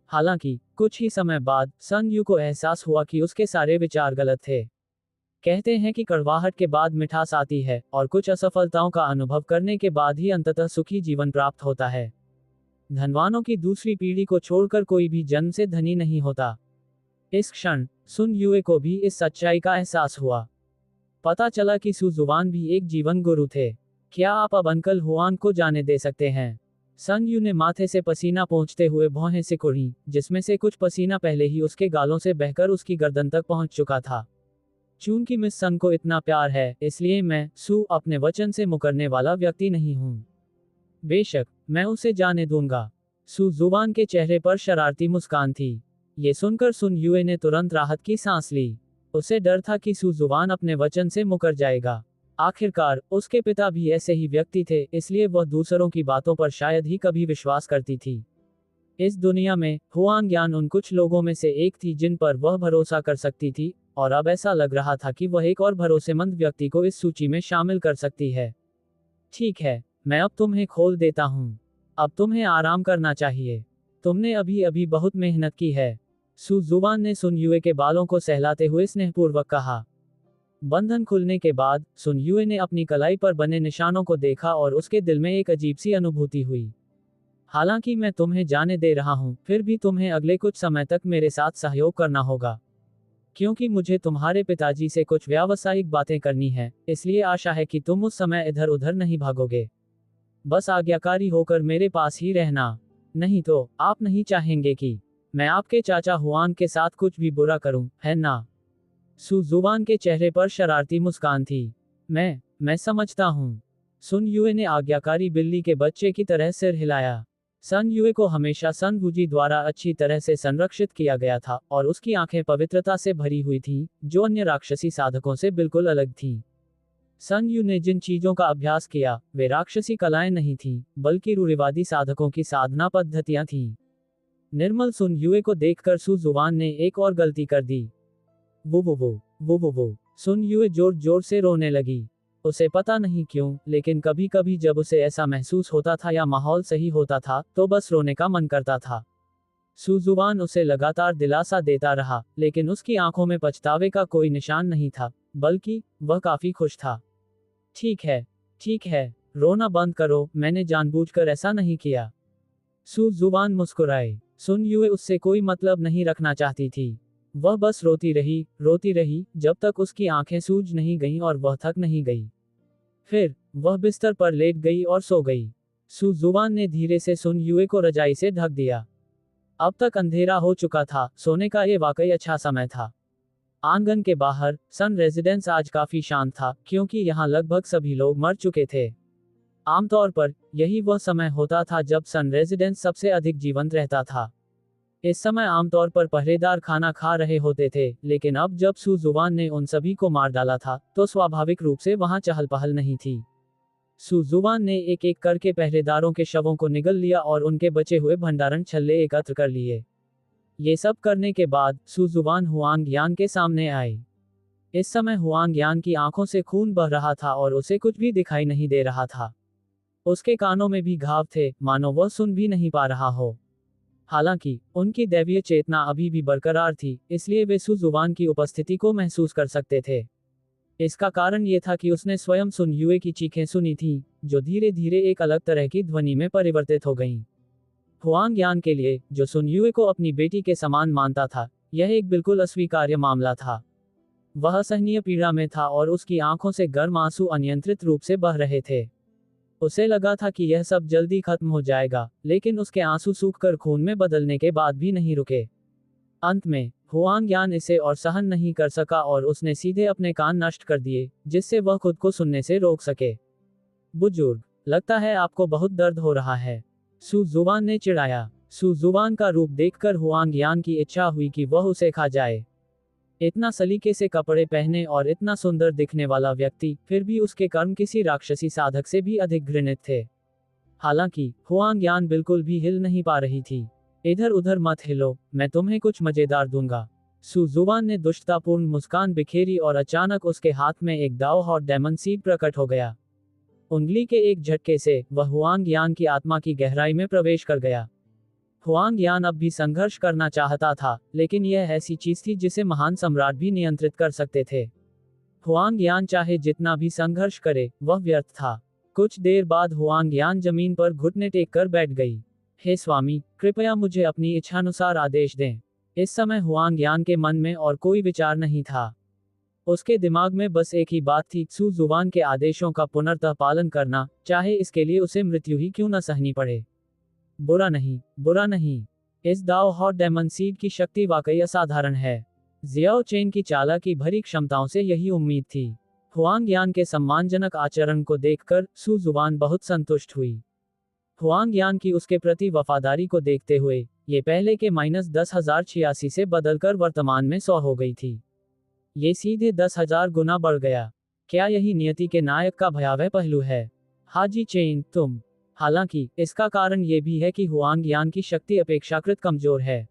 हालांकि कुछ ही समय बाद सन यू को एहसास हुआ कि उसके सारे विचार गलत थे। कहते हैं कि कड़वाहट के बाद मिठास आती है, और कुछ असफलताओं का अनुभव करने के बाद ही अंततः सुखी जीवन प्राप्त होता है। धनवानों की दूसरी पीढ़ी को छोड़कर कोई भी जन्म से धनी नहीं होता। इस क्षण सुन युए को भी इस सच्चाई का एहसास हुआ। पता चला कि सु जुबान भी एक जीवन गुरु थे। क्या आप अब अंकल हुआन को जाने दे सकते हैं? सन यू ने माथे से पसीना पोंछते हुए भौहें सिकुड़ी, जिसमें से कुछ पसीना पहले ही उसके गालों से बहकर उसकी गर्दन तक पहुंच चुका था। चूंकि मिस सन को इतना प्यार है, इसलिए मैं अपने वचन से मुकरने वाला व्यक्ति नहीं हूँ। बेशक, मैं उसे जाने दूंगा। सु जुबान के चेहरे पर शरारती मुस्कान थी। ये सुनकर सुन युए ने तुरंत राहत की सांस ली। उसे डर था कि सु जुबान अपने वचन से मुकर जाएगा। आखिरकार, उसके पिता भी ऐसे ही व्यक्ति थे, इसलिए वह दूसरों की बातों पर शायद ही कभी विश्वास करती थी। इस दुनिया में हुआन ज्ञान उन कुछ लोगों में से एक थी जिन पर वह भरोसा कर सकती थी, और अब ऐसा लग रहा था कि वह एक और भरोसेमंद व्यक्ति को इस सूची में शामिल कर सकती है। ठीक है, मैं अब तुम्हें खोल देता हूँ। अब तुम्हें आराम करना चाहिए। तुमने अभी अभी बहुत मेहनत की है। सु जुबान ने सुन युए के बालों को सहलाते हुए स्नेहपूर्वक कहा। बंधन खुलने के बाद सुन युए ने अपनी कलाई पर बने निशानों को देखा और उसके दिल में एक अजीब सी अनुभूति हुई। हालांकि मैं तुम्हें जाने दे रहा हूं, फिर भी तुम्हें अगले कुछ समय तक मेरे साथ सहयोग करना होगा, क्योंकि मुझे तुम्हारे पिताजी से कुछ व्यावसायिक बातें करनी है, इसलिए आशा है कि तुम उस समय इधर उधर नहीं भागोगे। बस आज्ञाकारी होकर मेरे पास ही रहना, नहीं तो आप नहीं चाहेंगे कि मैं आपके चाचा हुआन के साथ कुछ भी बुरा करूं, है ना? सु जुबान के चेहरे पर शरारती मुस्कान थी। मैं समझता हूं। सुन युए ने आज्ञाकारी बिल्ली के बच्चे की तरह सिर हिलाया। सन युए को हमेशा सन वुजी द्वारा अच्छी तरह से संरक्षित किया गया था और उसकी आंखें पवित्रता से भरी हुई थीं, जो अन्य राक्षसी साधकों से बिल्कुल अलग थीं। सन यू ने जिन चीजों का अभ्यास किया, वे राक्षसी कलाएं नहीं थीं, बल्कि रूढ़िवादी साधकों की साधना पद्धतियां थीं। निर्मल सुन युए को देखकर सु जुबान ने एक और गलती कर दी। वो वो वो वो वो वो सुन युए जोर जोर से रोने लगी। उसे पता नहीं क्यों, लेकिन कभी कभी जब उसे ऐसा महसूस होता था या माहौल सही होता था, तो बस रोने का मन करता था। सु जुबान उसे लगातार दिलासा देता रहा, लेकिन उसकी आंखों में पछतावे का कोई निशान नहीं था, बल्कि वह काफी खुश था। ठीक है, रोना बंद करो, मैंने जानबूझकर ऐसा नहीं किया। सु जुबान मुस्कुराए। सुन युए उससे कोई मतलब नहीं रखना चाहती थी। वह बस रोती रही, जब तक उसकी आंखें सूज नहीं गईं और वह थक नहीं गई। फिर वह बिस्तर पर लेट गई और सो गई। सु जुबान ने धीरे से सुन युए को रजाई से ढक दिया। अब तक अंधेरा हो चुका था, सोने का ये वाकई अच्छा समय था। आंगन के बाहर सन रेजिडेंस आज काफी शांत था, क्योंकि यहाँ लगभग सभी लोग मर चुके थे। आमतौर पर यही वह समय होता था जब सन रेजिडेंस सबसे अधिक जीवंत रहता था। इस समय आमतौर पर पहरेदार खाना खा रहे होते थे, लेकिन अब जब सु जुबान ने उन सभी को मार डाला था, तो स्वाभाविक रूप से वहां चहल पहल नहीं थी। सु जुबान ने एक एक करके पहरेदारों के शवों को निगल लिया और उनके बचे हुए भंडारण छल्ले एकत्र कर लिए। ये सब करने के बाद सु जुबान हुआंग यान के सामने आई। इस समय हुआंग यान की आंखों से खून बह रहा था और उसे कुछ भी दिखाई नहीं दे रहा था। उसके कानों में भी घाव थे, मानो वह सुन भी नहीं पा रहा हो। हालांकि उनकी दैवीय चेतना अभी भी बरकरार थी, इसलिए वे सु जुबान की उपस्थिति को महसूस कर सकते थे। इसका कारण ये था कि उसने स्वयं सुन युए की चीखें सुनी थीं, जो धीरे धीरे एक अलग तरह की ध्वनि में परिवर्तित हो गईं। हुआंग यान के लिए, जो सुन युए को अपनी बेटी के समान मानता था, यह एक बिल्कुल अस्वीकार्य मामला था। वह असहनीय पीड़ा में था और उसकी आंखों से गर्म आंसू अनियंत्रित रूप से बह रहे थे। उसे लगा था कि यह सब जल्दी खत्म हो जाएगा, लेकिन उसके आंसू सूखकर खून में बदलने के बाद भी नहीं रुके। अंत में हुआंग यान इसे और सहन नहीं कर सका और उसने सीधे अपने कान नष्ट कर दिए, जिससे वह खुद को सुनने से रोक सके। बुजुर्ग, लगता है आपको बहुत दर्द हो रहा है, सु जुबान ने चिढ़ाया। सु जुबान का रूप देखकर हुआंग यान की इच्छा हुई कि वह उसे खा जाए। इतना सलीके से कपड़े पहने और इतना सुंदर दिखने वाला व्यक्ति, फिर भी उसके कर्म किसी राक्षसी साधक से भी अधिक घृणित थे। हालांकि हुआंग यान बिल्कुल भी हिल नहीं पा रही थी। इधर उधर मत हिलो, मैं तुम्हें कुछ मजेदार दूंगा। सु जुबान ने दुष्टतापूर्ण मुस्कान बिखेरी और अचानक उसके हाथ में एक दाव हॉट डेमन सीड प्रकट हो गया। उंगली के एक झटके से वह हुआंग यान की आत्मा की गहराई में प्रवेश कर गया। हुआंग यान अब भी संघर्ष करना चाहता था, लेकिन यह ऐसी चीज थी जिसे महान सम्राट भी नियंत्रित कर सकते थे। हुआंग यान चाहे जितना भी संघर्ष करे, वह व्यर्थ था। कुछ देर बाद हुआंग यान जमीन पर घुटने टेक कर बैठ गई। हे स्वामी, कृपया मुझे अपनी इच्छानुसार आदेश दें। इस समय हुआंग यान के मन में और कोई विचार नहीं था। उसके दिमाग में बस एक ही बात थी, सु जुबान के आदेशों का पुनर्तः पालन करना, चाहे इसके लिए उसे मृत्यु ही क्यों न सहनी पड़े। बुरा नहीं। इस दाव हॉट डेमन सीड की शक्ति वाकई असाधारण है। जियाओ चेन की चालाकी भरी क्षमताओं से यही उम्मीद थी। हुआंग यान के सम्मानजनक आचरण को देखकर सु जुबान बहुत संतुष्ट हुई। हुआंग यान की उसके प्रति वफादारी को देखते हुए, ये पहले के -10,086 से बदलकर वर्तमान में 100 हो गई थी। ये सीधे 10,000 गुना बढ़ गया। क्या यही नियति के नायक का भयावह पहलू है? हाजी चेन, तुम। हालांकि इसका कारण ये भी है कि हुआंग यान की शक्ति अपेक्षाकृत कमजोर है।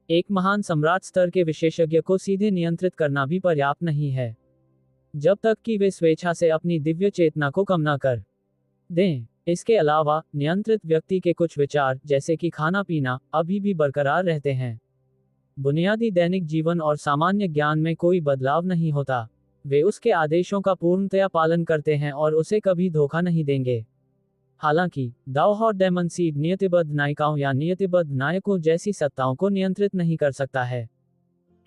एक महान सम्राट स्तर के विशेषज्ञ को सीधे नियंत्रित करना भी पर्याप्त नहीं है, जब तक कि वे स्वेच्छा से अपनी दिव्य चेतना को कम न कर दें। इसके अलावा नियंत्रित व्यक्ति के कुछ विचार, जैसे कि खाना पीना, अभी भी बरकरार रहते हैं। बुनियादी दैनिक जीवन और सामान्य ज्ञान में कोई बदलाव नहीं होता। वे उसके आदेशों का पूर्णतया पालन करते हैं और उसे कभी धोखा नहीं देंगे। हालांकि दाओ डेमन सीड नियतिबद्ध नायिकाओं या नियतिबद्ध नायकों जैसी सत्ताओं को नियंत्रित नहीं कर सकता है।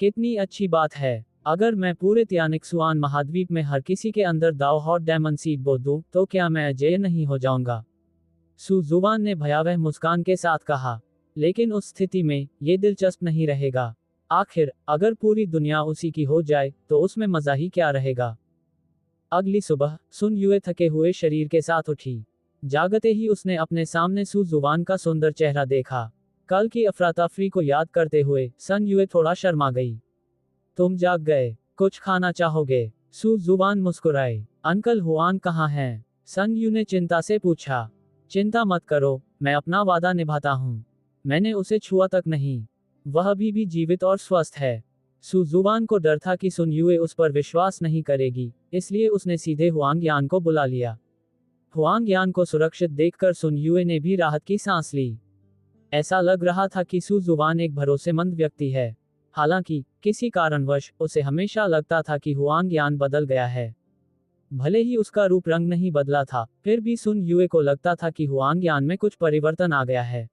कितनी अच्छी बात है! अगर मैं पूरे तियानिक्सुआन महाद्वीप में हर किसी के अंदर दाओ डेमन सीड बो दूं, तो क्या मैं अजेय नहीं हो जाऊंगा? सु जुबान ने भयावह मुस्कान के साथ कहा। लेकिन उस स्थिति में ये दिलचस्प नहीं रहेगा। आखिर अगर पूरी दुनिया उसी की हो जाए तो उसमें मजा ही क्या रहेगा। अगली सुबह सुन युए थके हुए शरीर के साथ उठी। जागते ही उसने अपने सामने सु जुबान का सुंदर चेहरा देखा। कल की अफरातफरी को याद करते हुए सन युए थोड़ा शर्मा गई। तुम जाग गए, कुछ खाना चाहोगे? सु जुबान मुस्कुराए। अंकल हुआन कहाँ हैं? सन यू ने चिंता से पूछा। चिंता मत करो, मैं अपना वादा निभाता हूँ। मैंने उसे छुआ तक नहीं। वह अभी भी जीवित और स्वस्थ है। सु जुबान को डर था कि सुन युए उस पर विश्वास नहीं करेगी, इसलिए उसने सीधे हुआंग यान को बुला लिया। हुआंग यान को सुरक्षित देखकर सुन युए ने भी राहत की सांस ली। ऐसा लग रहा था कि सु जुबान एक भरोसेमंद व्यक्ति है। हालांकि किसी कारणवश उसे हमेशा लगता था कि हुआंग यान बदल गया है। भले ही उसका रूप रंग नहीं बदला था, फिर भी सुन युए को लगता था कि हुआंग यान में कुछ परिवर्तन आ गया है।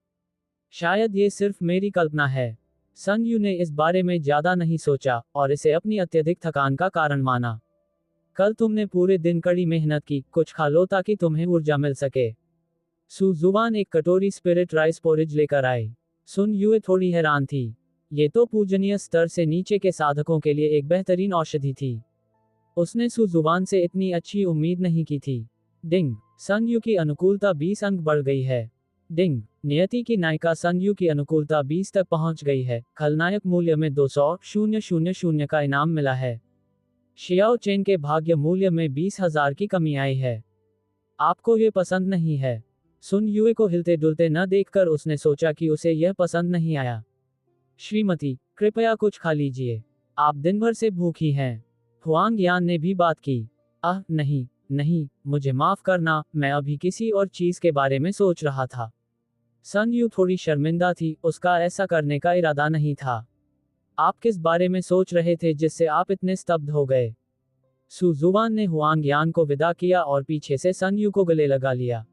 शायद ये सिर्फ मेरी कल्पना है। सन यू ने इस बारे में ज्यादा नहीं सोचा और इसे अपनी अत्यधिक थकान का कारण माना। कल तुमने पूरे दिन कड़ी मेहनत की, कुछ खा लो ताकि तुम्हें ऊर्जा मिल सके। सु जुबान एक कटोरी स्पिरिट राइस पोरिज लेकर आई। सुन युए थोड़ी हैरान थी। ये तो पूजनीय स्तर से नीचे के साधकों के लिए एक बेहतरीन औषधि थी। उसने सु जुबान से इतनी अच्छी उम्मीद नहीं की थी। डिंग, सन यू की अनुकूलता 20 अंक बढ़ गई है। डिंग, नियति की नायिका सन यू की अनुकूलता 20 तक पहुंच गई है। खलनायक मूल्य में 200,000 का इनाम मिला है। शियाओ चेन के भाग्य मूल्य में 20,000 की कमी आई है। आपको ये पसंद नहीं है? सुन युए को हिलते डुलते न देखकर उसने सोचा कि उसे यह पसंद नहीं आया। श्रीमती, कृपया कुछ खा लीजिए। आप दिन भर से भूखी हैं। हुआंग यान ने भी बात की। नहीं, नहीं, मुझे माफ करना, मैं अभी किसी और चीज के बारे में सोच रहा था। सन यू थोड़ी शर्मिंदा थी, उसका ऐसा करने का इरादा नहीं था। आप किस बारे में सोच रहे थे जिससे आप इतने स्तब्ध हो गए? सु जुबान ने हुआंग यान को विदा किया और पीछे से सन यू को गले लगा लिया।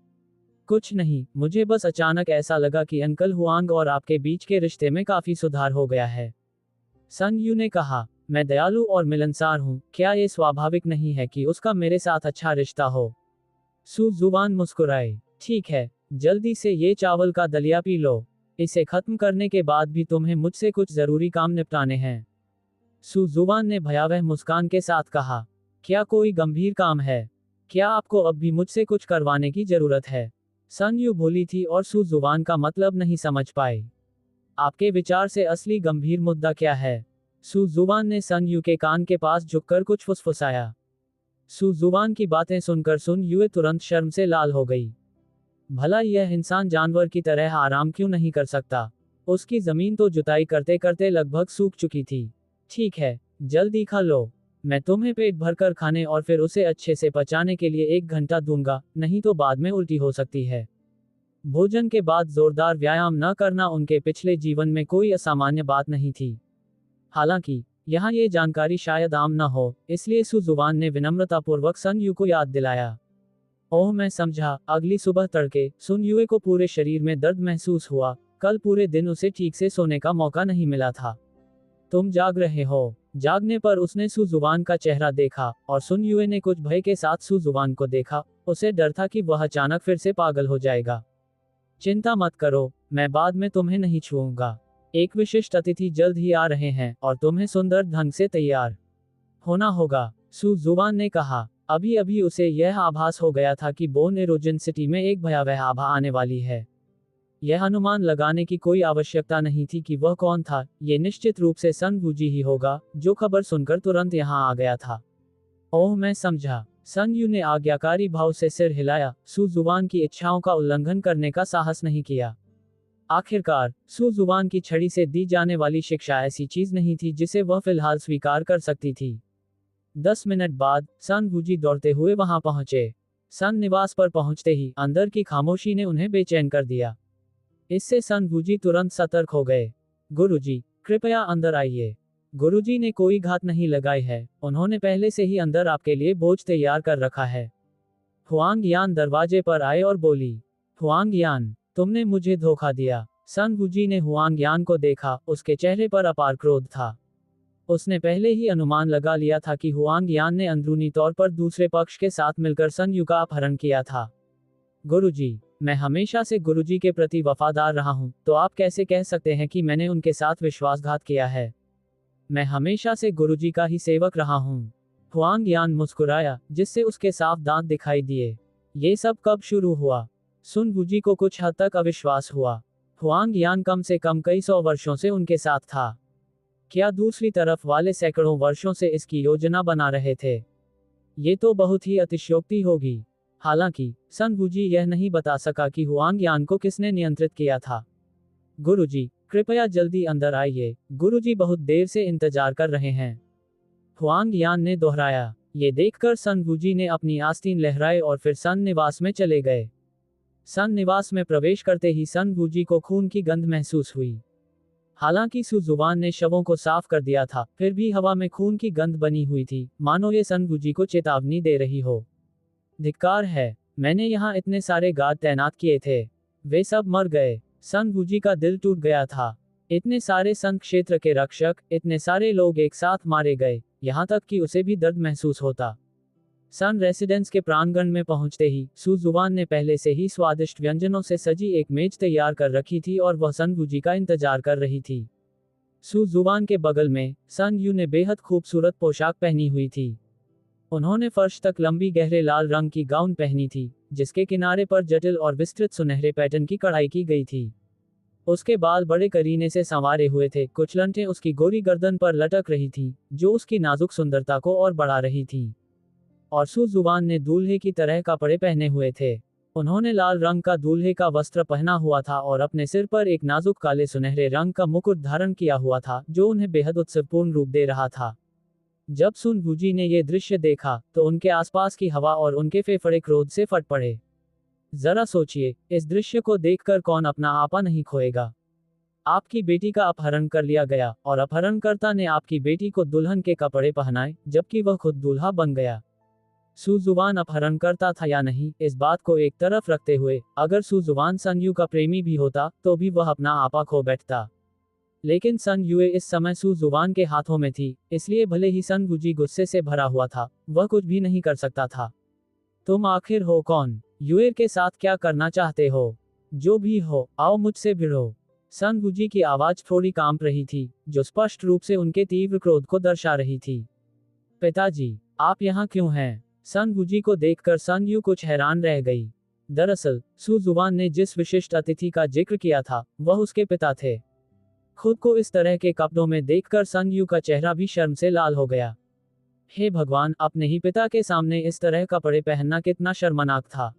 कुछ नहीं, मुझे बस अचानक ऐसा लगा कि अंकल हुआंग और आपके बीच के रिश्ते में काफी सुधार हो गया है। सन यू ने कहा, मैं दयालु और मिलनसार हूँ, क्या ये स्वाभाविक नहीं है कि उसका मेरे साथ अच्छा रिश्ता हो? सु जुबान मुस्कुराए। ठीक है, जल्दी से ये चावल का दलिया पी लो। इसे खत्म करने के बाद भी तुम्हें मुझसे कुछ जरूरी काम निपटाने हैं। सु जुबान ने भयावह मुस्कान के साथ कहा। क्या कोई गंभीर काम है? क्या आपको अब भी मुझसे कुछ करवाने की जरूरत है? सन यू भूली थी और सु जुबान का मतलब नहीं समझ पाई। आपके विचार से असली गंभीर मुद्दा क्या है? सु जुबान ने सन यू के कान के पास झुककर कुछ फुसफुसाया। सु जुबान की बातें सुनकर सुन युए तुरंत शर्म से लाल हो गई। भला यह इंसान जानवर की तरह आराम क्यों नहीं कर सकता? उसकी जमीन तो जुताई करते करते लगभग सूख चुकी थी। ठीक है, जल्दी खा लो। मैं तुम्हें पेट भरकर खाने और फिर उसे अच्छे से पचाने के लिए 1 घंटा दूंगा, नहीं तो बाद में उल्टी हो सकती है। भोजन के बाद जोरदार व्यायाम न करना उनके पिछले जीवन में कोई असामान्य बात नहीं थी। हालांकि यहाँ ये जानकारी शायद आम न हो, इसलिए सु जुबान ने विनम्रतापूर्वक सन यू को याद दिलाया। ओह, मैं समझा। अगली सुबह तड़के सुन युए को पूरे शरीर में दर्द महसूस हुआ। कल पूरे दिन उसे ठीक से सोने का मौका नहीं मिला था। तुम जाग रहे हो? जागने पर उसने सु जुबान का चेहरा देखा और सुन युए ने कुछ भय के साथ सु जुबान को देखा। उसे डर था कि वह अचानक फिर से पागल हो जाएगा। चिंता मत करो, मैं बाद में तुम्हें नहीं छूऊंगा। एक विशिष्ट अतिथि जल्द ही आ रहे हैं और तुम्हें सुंदर ढंग से तैयार होना होगा, सु जुबान ने कहा। अभी अभी उसे यह आभास हो गया था कि बोन एरोजन सिटी में एक भयावह आभा आने वाली है। यह अनुमान लगाने की कोई आवश्यकता नहीं थी कि वह कौन था, ये निश्चित रूप से सन वूजी ही होगा, जो खबर सुनकर तुरंत यहाँ आ गया था। ओह, मैं समझा। सन यू ने आज्ञाकारी भाव से सिर हिलाया, सु जुबान की इच्छाओं का उल्लंघन करने का साहस नहीं किया। आखिरकार सु जुबान की छड़ी से दी जाने वाली शिक्षा ऐसी चीज नहीं थी जिसे वह फिलहाल स्वीकार कर सकती थी। 10 मिनट बाद सन वूजी दौड़ते हुए वहां पहुंचे। सन निवास पर पहुंचते ही अंदर की खामोशी ने उन्हें बेचैन कर दिया। इससे सन वूजी तुरंत सतर्क हो गए। गुरुजी, कृपया अंदर आइए। गुरुजी ने कोई घात नहीं लगाई है, उन्होंने पहले से ही अंदर आपके लिए भोज तैयार कर रखा है। हुआंग यान दरवाजे पर आए और बोली, हुआंग यान, तुमने मुझे धोखा दिया। सन वूजी ने हुआंग यान को देखा, उसके चेहरे पर अपार क्रोध था। उसने पहले ही अनुमान लगा लिया था कि हुआंग यान ने अंदरूनी तौर पर दूसरे पक्ष के साथ मिलकर सन यू का अपहरण किया था। गुरुजी, मैं हमेशा से गुरुजी के प्रति वफादार रहा हूं, तो आप कैसे कह सकते हैं कि मैंने उनके साथ विश्वासघात किया है? मैं हमेशा से गुरुजी का ही सेवक रहा हूं। हुआंग यान मुस्कुराया, जिससे उसके साफ दांत दिखाई दिए। ये सब कब शुरू हुआ? सुन वूजी को कुछ हद तक अविश्वास हुआ। हुआंग यान कम से कम कई 100 वर्षों से उनके साथ था। क्या दूसरी तरफ वाले सैकड़ों वर्षों से इसकी योजना बना रहे थे? ये तो बहुत ही अतिशयोक्ति होगी। हालांकि सन वूजी यह नहीं बता सका कि हुआंग यान को किसने नियंत्रित किया था। गुरुजी, कृपया जल्दी अंदर आइए, गुरुजी बहुत देर से इंतजार कर रहे हैं, हुआंग यान ने दोहराया। ये देखकर सन वूजी ने अपनी आस्तीन लहराए और फिर सन निवास में चले गए। सन निवास में प्रवेश करते ही सन वूजी को खून की गंध महसूस हुई। हालांकि सु जुबान ने शवों को साफ कर दिया था, फिर भी हवा में खून की गंध बनी हुई थी, मानो ये सन वूजी को चेतावनी दे रही हो। धिक्कार है, मैंने यहाँ इतने सारे गार्ड तैनात किए थे, वे सब मर गए। सन वूजी का दिल टूट गया था। इतने सारे सन क्षेत्र के रक्षक, इतने सारे लोग एक साथ मारे गए, यहाँ तक कि उसे भी दर्द महसूस होता। सन रेसिडेंस के प्रांगण में पहुंचते ही सु जुबान ने पहले से ही स्वादिष्ट व्यंजनों से सजी एक मेज तैयार कर रखी थी और वह सन वूजी का इंतजार कर रही थी। सु जुबान के बगल में सन यू ने बेहद खूबसूरत पोशाक पहनी हुई थी। उन्होंने फर्श तक लंबी गहरे लाल रंग की गाउन पहनी थी, जिसके किनारे पर जटिल और विस्तृत सुनहरे पैटर्न की कढ़ाई की गई थी। उसके बाल बड़े करीने से संवारे हुए थे, कुछ लंठें उसकी गोरी गर्दन पर लटक रही थी, जो उसकी नाजुक सुंदरता को और बढ़ा रही थी। और सु जुबान ने दूल्हे की तरह कपड़े पहने हुए थे। उन्होंने लाल रंग का दूल्हे का वस्त्र पहना हुआ था और अपने सिर पर एक नाजुक काले सुनहरे रंग का मुकुट धारण किया हुआ था, जो उन्हें बेहद उत्सवपूर्ण रूप दे रहा था। जब सुन वूजी ने यह दृश्य देखा, तो उनके आसपास की हवा और उनके फेफड़े क्रोध से फट पड़े। जरा सोचिए, इस दृश्य को देखकर कौन अपना आपा नहीं खोएगा। आपकी बेटी का अपहरण कर लिया गया और अपहरणकर्ता ने आपकी बेटी को दुल्हन के कपड़े पहनाए, जबकि वह खुद दूल्हा बन गया। सु जुबान अपहरणकर्ता था या नहीं, इस बात को एक तरफ रखते हुए, अगर सु जुबान सन यू का प्रेमी भी होता, तो भी वह अपना आपा खो बैठता। लेकिन सन यूए इस समय सु जुबान के हाथों में थी, इसलिए भले ही सन वूजी गुस्से से भरा हुआ था, वह कुछ भी नहीं कर सकता था। तुम आखिर हो कौन? यूए के साथ क्या करना चाहते हो? जो भी हो, आओ मुझसे भिड़ो। सन वूजी की आवाज थोड़ी कांप रही थी, जो स्पष्ट रूप से उनके तीव्र क्रोध को दर्शा रही थी। पिताजी, आप यहाँ क्यों हैं? सन वूजी को देखकर सन यू कुछ हैरान रह गई। दरअसल सु जुबान ने जिस विशिष्ट अतिथि का जिक्र किया था, वह उसके पिता थे। खुद को इस तरह के कपड़ों में देखकर सन यू का चेहरा भी शर्म से लाल हो गया। हे भगवान, अपने ही पिता के सामने इस तरह कपड़े पहनना कितना शर्मनाक था।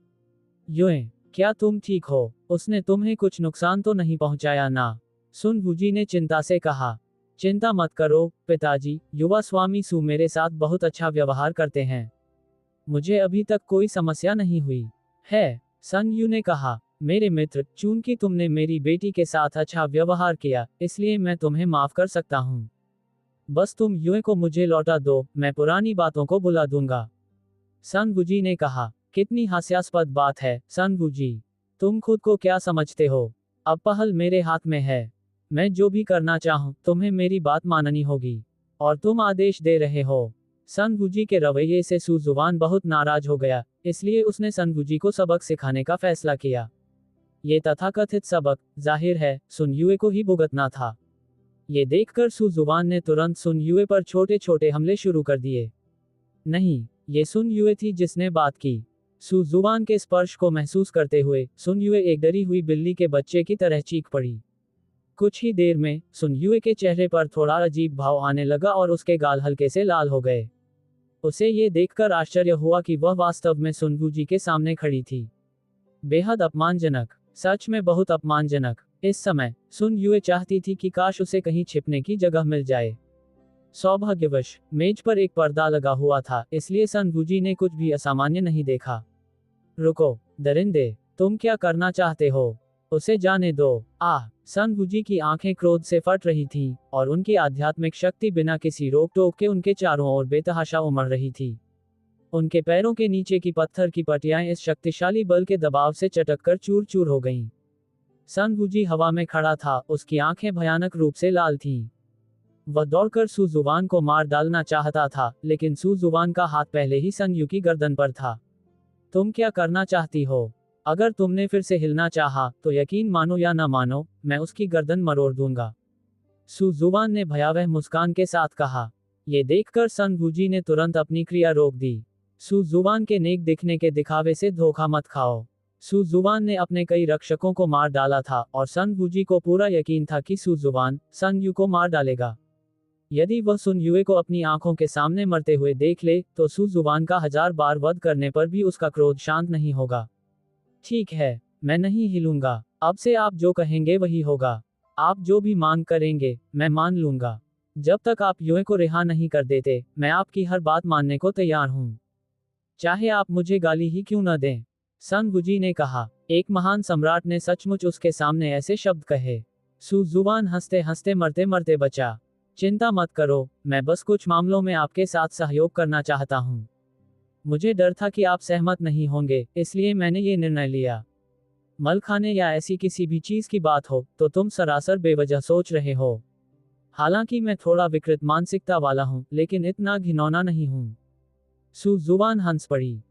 यूए, क्या तुम ठीक हो? उसने तुम्हें कुछ नुकसान तो नहीं पहुंचाया ना? सुन वूजी ने चिंता से कहा। चिंता मत करो पिताजी, युवा स्वामी सु मेरे साथ बहुत अच्छा व्यवहार करते हैं, मुझे अभी तक कोई समस्या नहीं हुई है। सन यू ने कहा, मेरे मित्र, चूंकि तुमने मेरी बेटी के साथ अच्छा व्यवहार किया, इसलिए मैं तुम्हें माफ कर सकता हूँ। बस तुम यूए को मुझे लौटा दो, मैं पुरानी बातों को भुला दूंगा। सन वूजी ने कहा, कितनी हास्यास्पद बात है सन वूजी, तुम खुद को क्या समझते हो? अब पहल मेरे हाथ में है, मैं जो भी करना चाहूँ, तुम्हें मेरी बात माननी होगी, और तुम आदेश दे रहे हो। सन वूजी के रवैये से सु जुबान बहुत नाराज हो गया, इसलिए उसने सन वूजी को सबक सिखाने का फैसला किया। ये तथाकथित सबक, जाहिर है, सुन यूए को ही भुगतना था। ये देखकर सु जुबान ने तुरंत सुन यूए पर छोटे छोटे हमले शुरू कर दिए। नहीं, ये सुन यूए थी जिसने बात की। सु जुबान के स्पर्श को महसूस करते हुए सुन यूए एक डरी हुई बिल्ली के बच्चे की तरह चीख पड़ी। कुछ ही देर में सुन यूए के चेहरे पर थोड़ा अजीब भाव आने लगा और उसके गाल हल्के से लाल हो गए। उसे ये देखकर आश्चर्य हुआ कि वह वास्तव में सुन वूजी के सामने खड़ी थी। बेहद अपमानजनक, सच में बहुत अपमानजनक। इस समय सुन यूए चाहती थी कि काश उसे कहीं छिपने की जगह मिल जाए। सौभाग्यवश मेज पर एक पर्दा लगा हुआ था, इसलिए सन वूजी ने कुछ भी असामान्य नहीं देखा। रुको, दरिंदे, तुम क्या करना चाहते हो? उसे जाने दो। आह! सन वूजी की आंखें क्रोध से फट रही थीं, और उनकी आध्यात्मिक शक्ति बिना किसी रोक टोक के उनके चारों ओर बेतहाशा उमड़ रही थी। उनके पैरों के नीचे की पत्थर की पटियाएं इस शक्तिशाली बल के दबाव से चटककर चूर चूर हो गईं। सन वूजी हवा में खड़ा था, उसकी आंखें भयानक रूप से लाल थीं। वह दौड़कर सू जुबान को मार डालना चाहता था, लेकिन सू जुबान का हाथ पहले ही सन यू की गर्दन पर था। तुम क्या करना चाहती हो? अगर तुमने फिर से हिलना चाहा, तो यकीन मानो या न मानो, मैं उसकी गर्दन मरोड़ दूंगा। सू जुबान ने भयावह मुस्कान के साथ कहा। ये देखकर सन वूजी ने तुरंत अपनी क्रिया रोक दी। सू जुबान के नेक दिखने के दिखावे से धोखा मत खाओ। सू जुबान ने अपने कई रक्षकों को मार डाला था, और सन वूजी को पूरा यकीन था कि सू जुबान सन यू को मार डालेगा। यदि वह सुन युए को अपनी आंखों के सामने मरते हुए देख ले, तो सू जुबान का 1000 बार वध करने पर भी उसका क्रोध शांत नहीं होगा। ठीक है, मैं नहीं हिलूंगा। अब से आप जो कहेंगे वही होगा। आप जो भी मांग करेंगे, मैं मान लूंगा। जब तक आप युए को रिहा नहीं कर देते, मैं आपकी हर बात मानने को तैयार हूं। चाहे आप मुझे गाली ही क्यों न दें। सन वूजी ने कहा। एक महान सम्राट ने सचमुच उसके सामने ऐसे शब्द कहे। सू जुबान हंसते हंसते मरते मरते बचा। चिंता मत करो, मैं बस कुछ मामलों में आपके साथ सहयोग करना चाहता हूं। मुझे डर था कि आप सहमत नहीं होंगे, इसलिए मैंने ये निर्णय लिया। मल खाने या ऐसी किसी भी चीज की बात हो, तो तुम सरासर बेवजह सोच रहे हो। हालांकि मैं थोड़ा विकृत मानसिकता वाला हूं, लेकिन इतना घिनौना नहीं हूं। सू जुबान हंस पड़ी।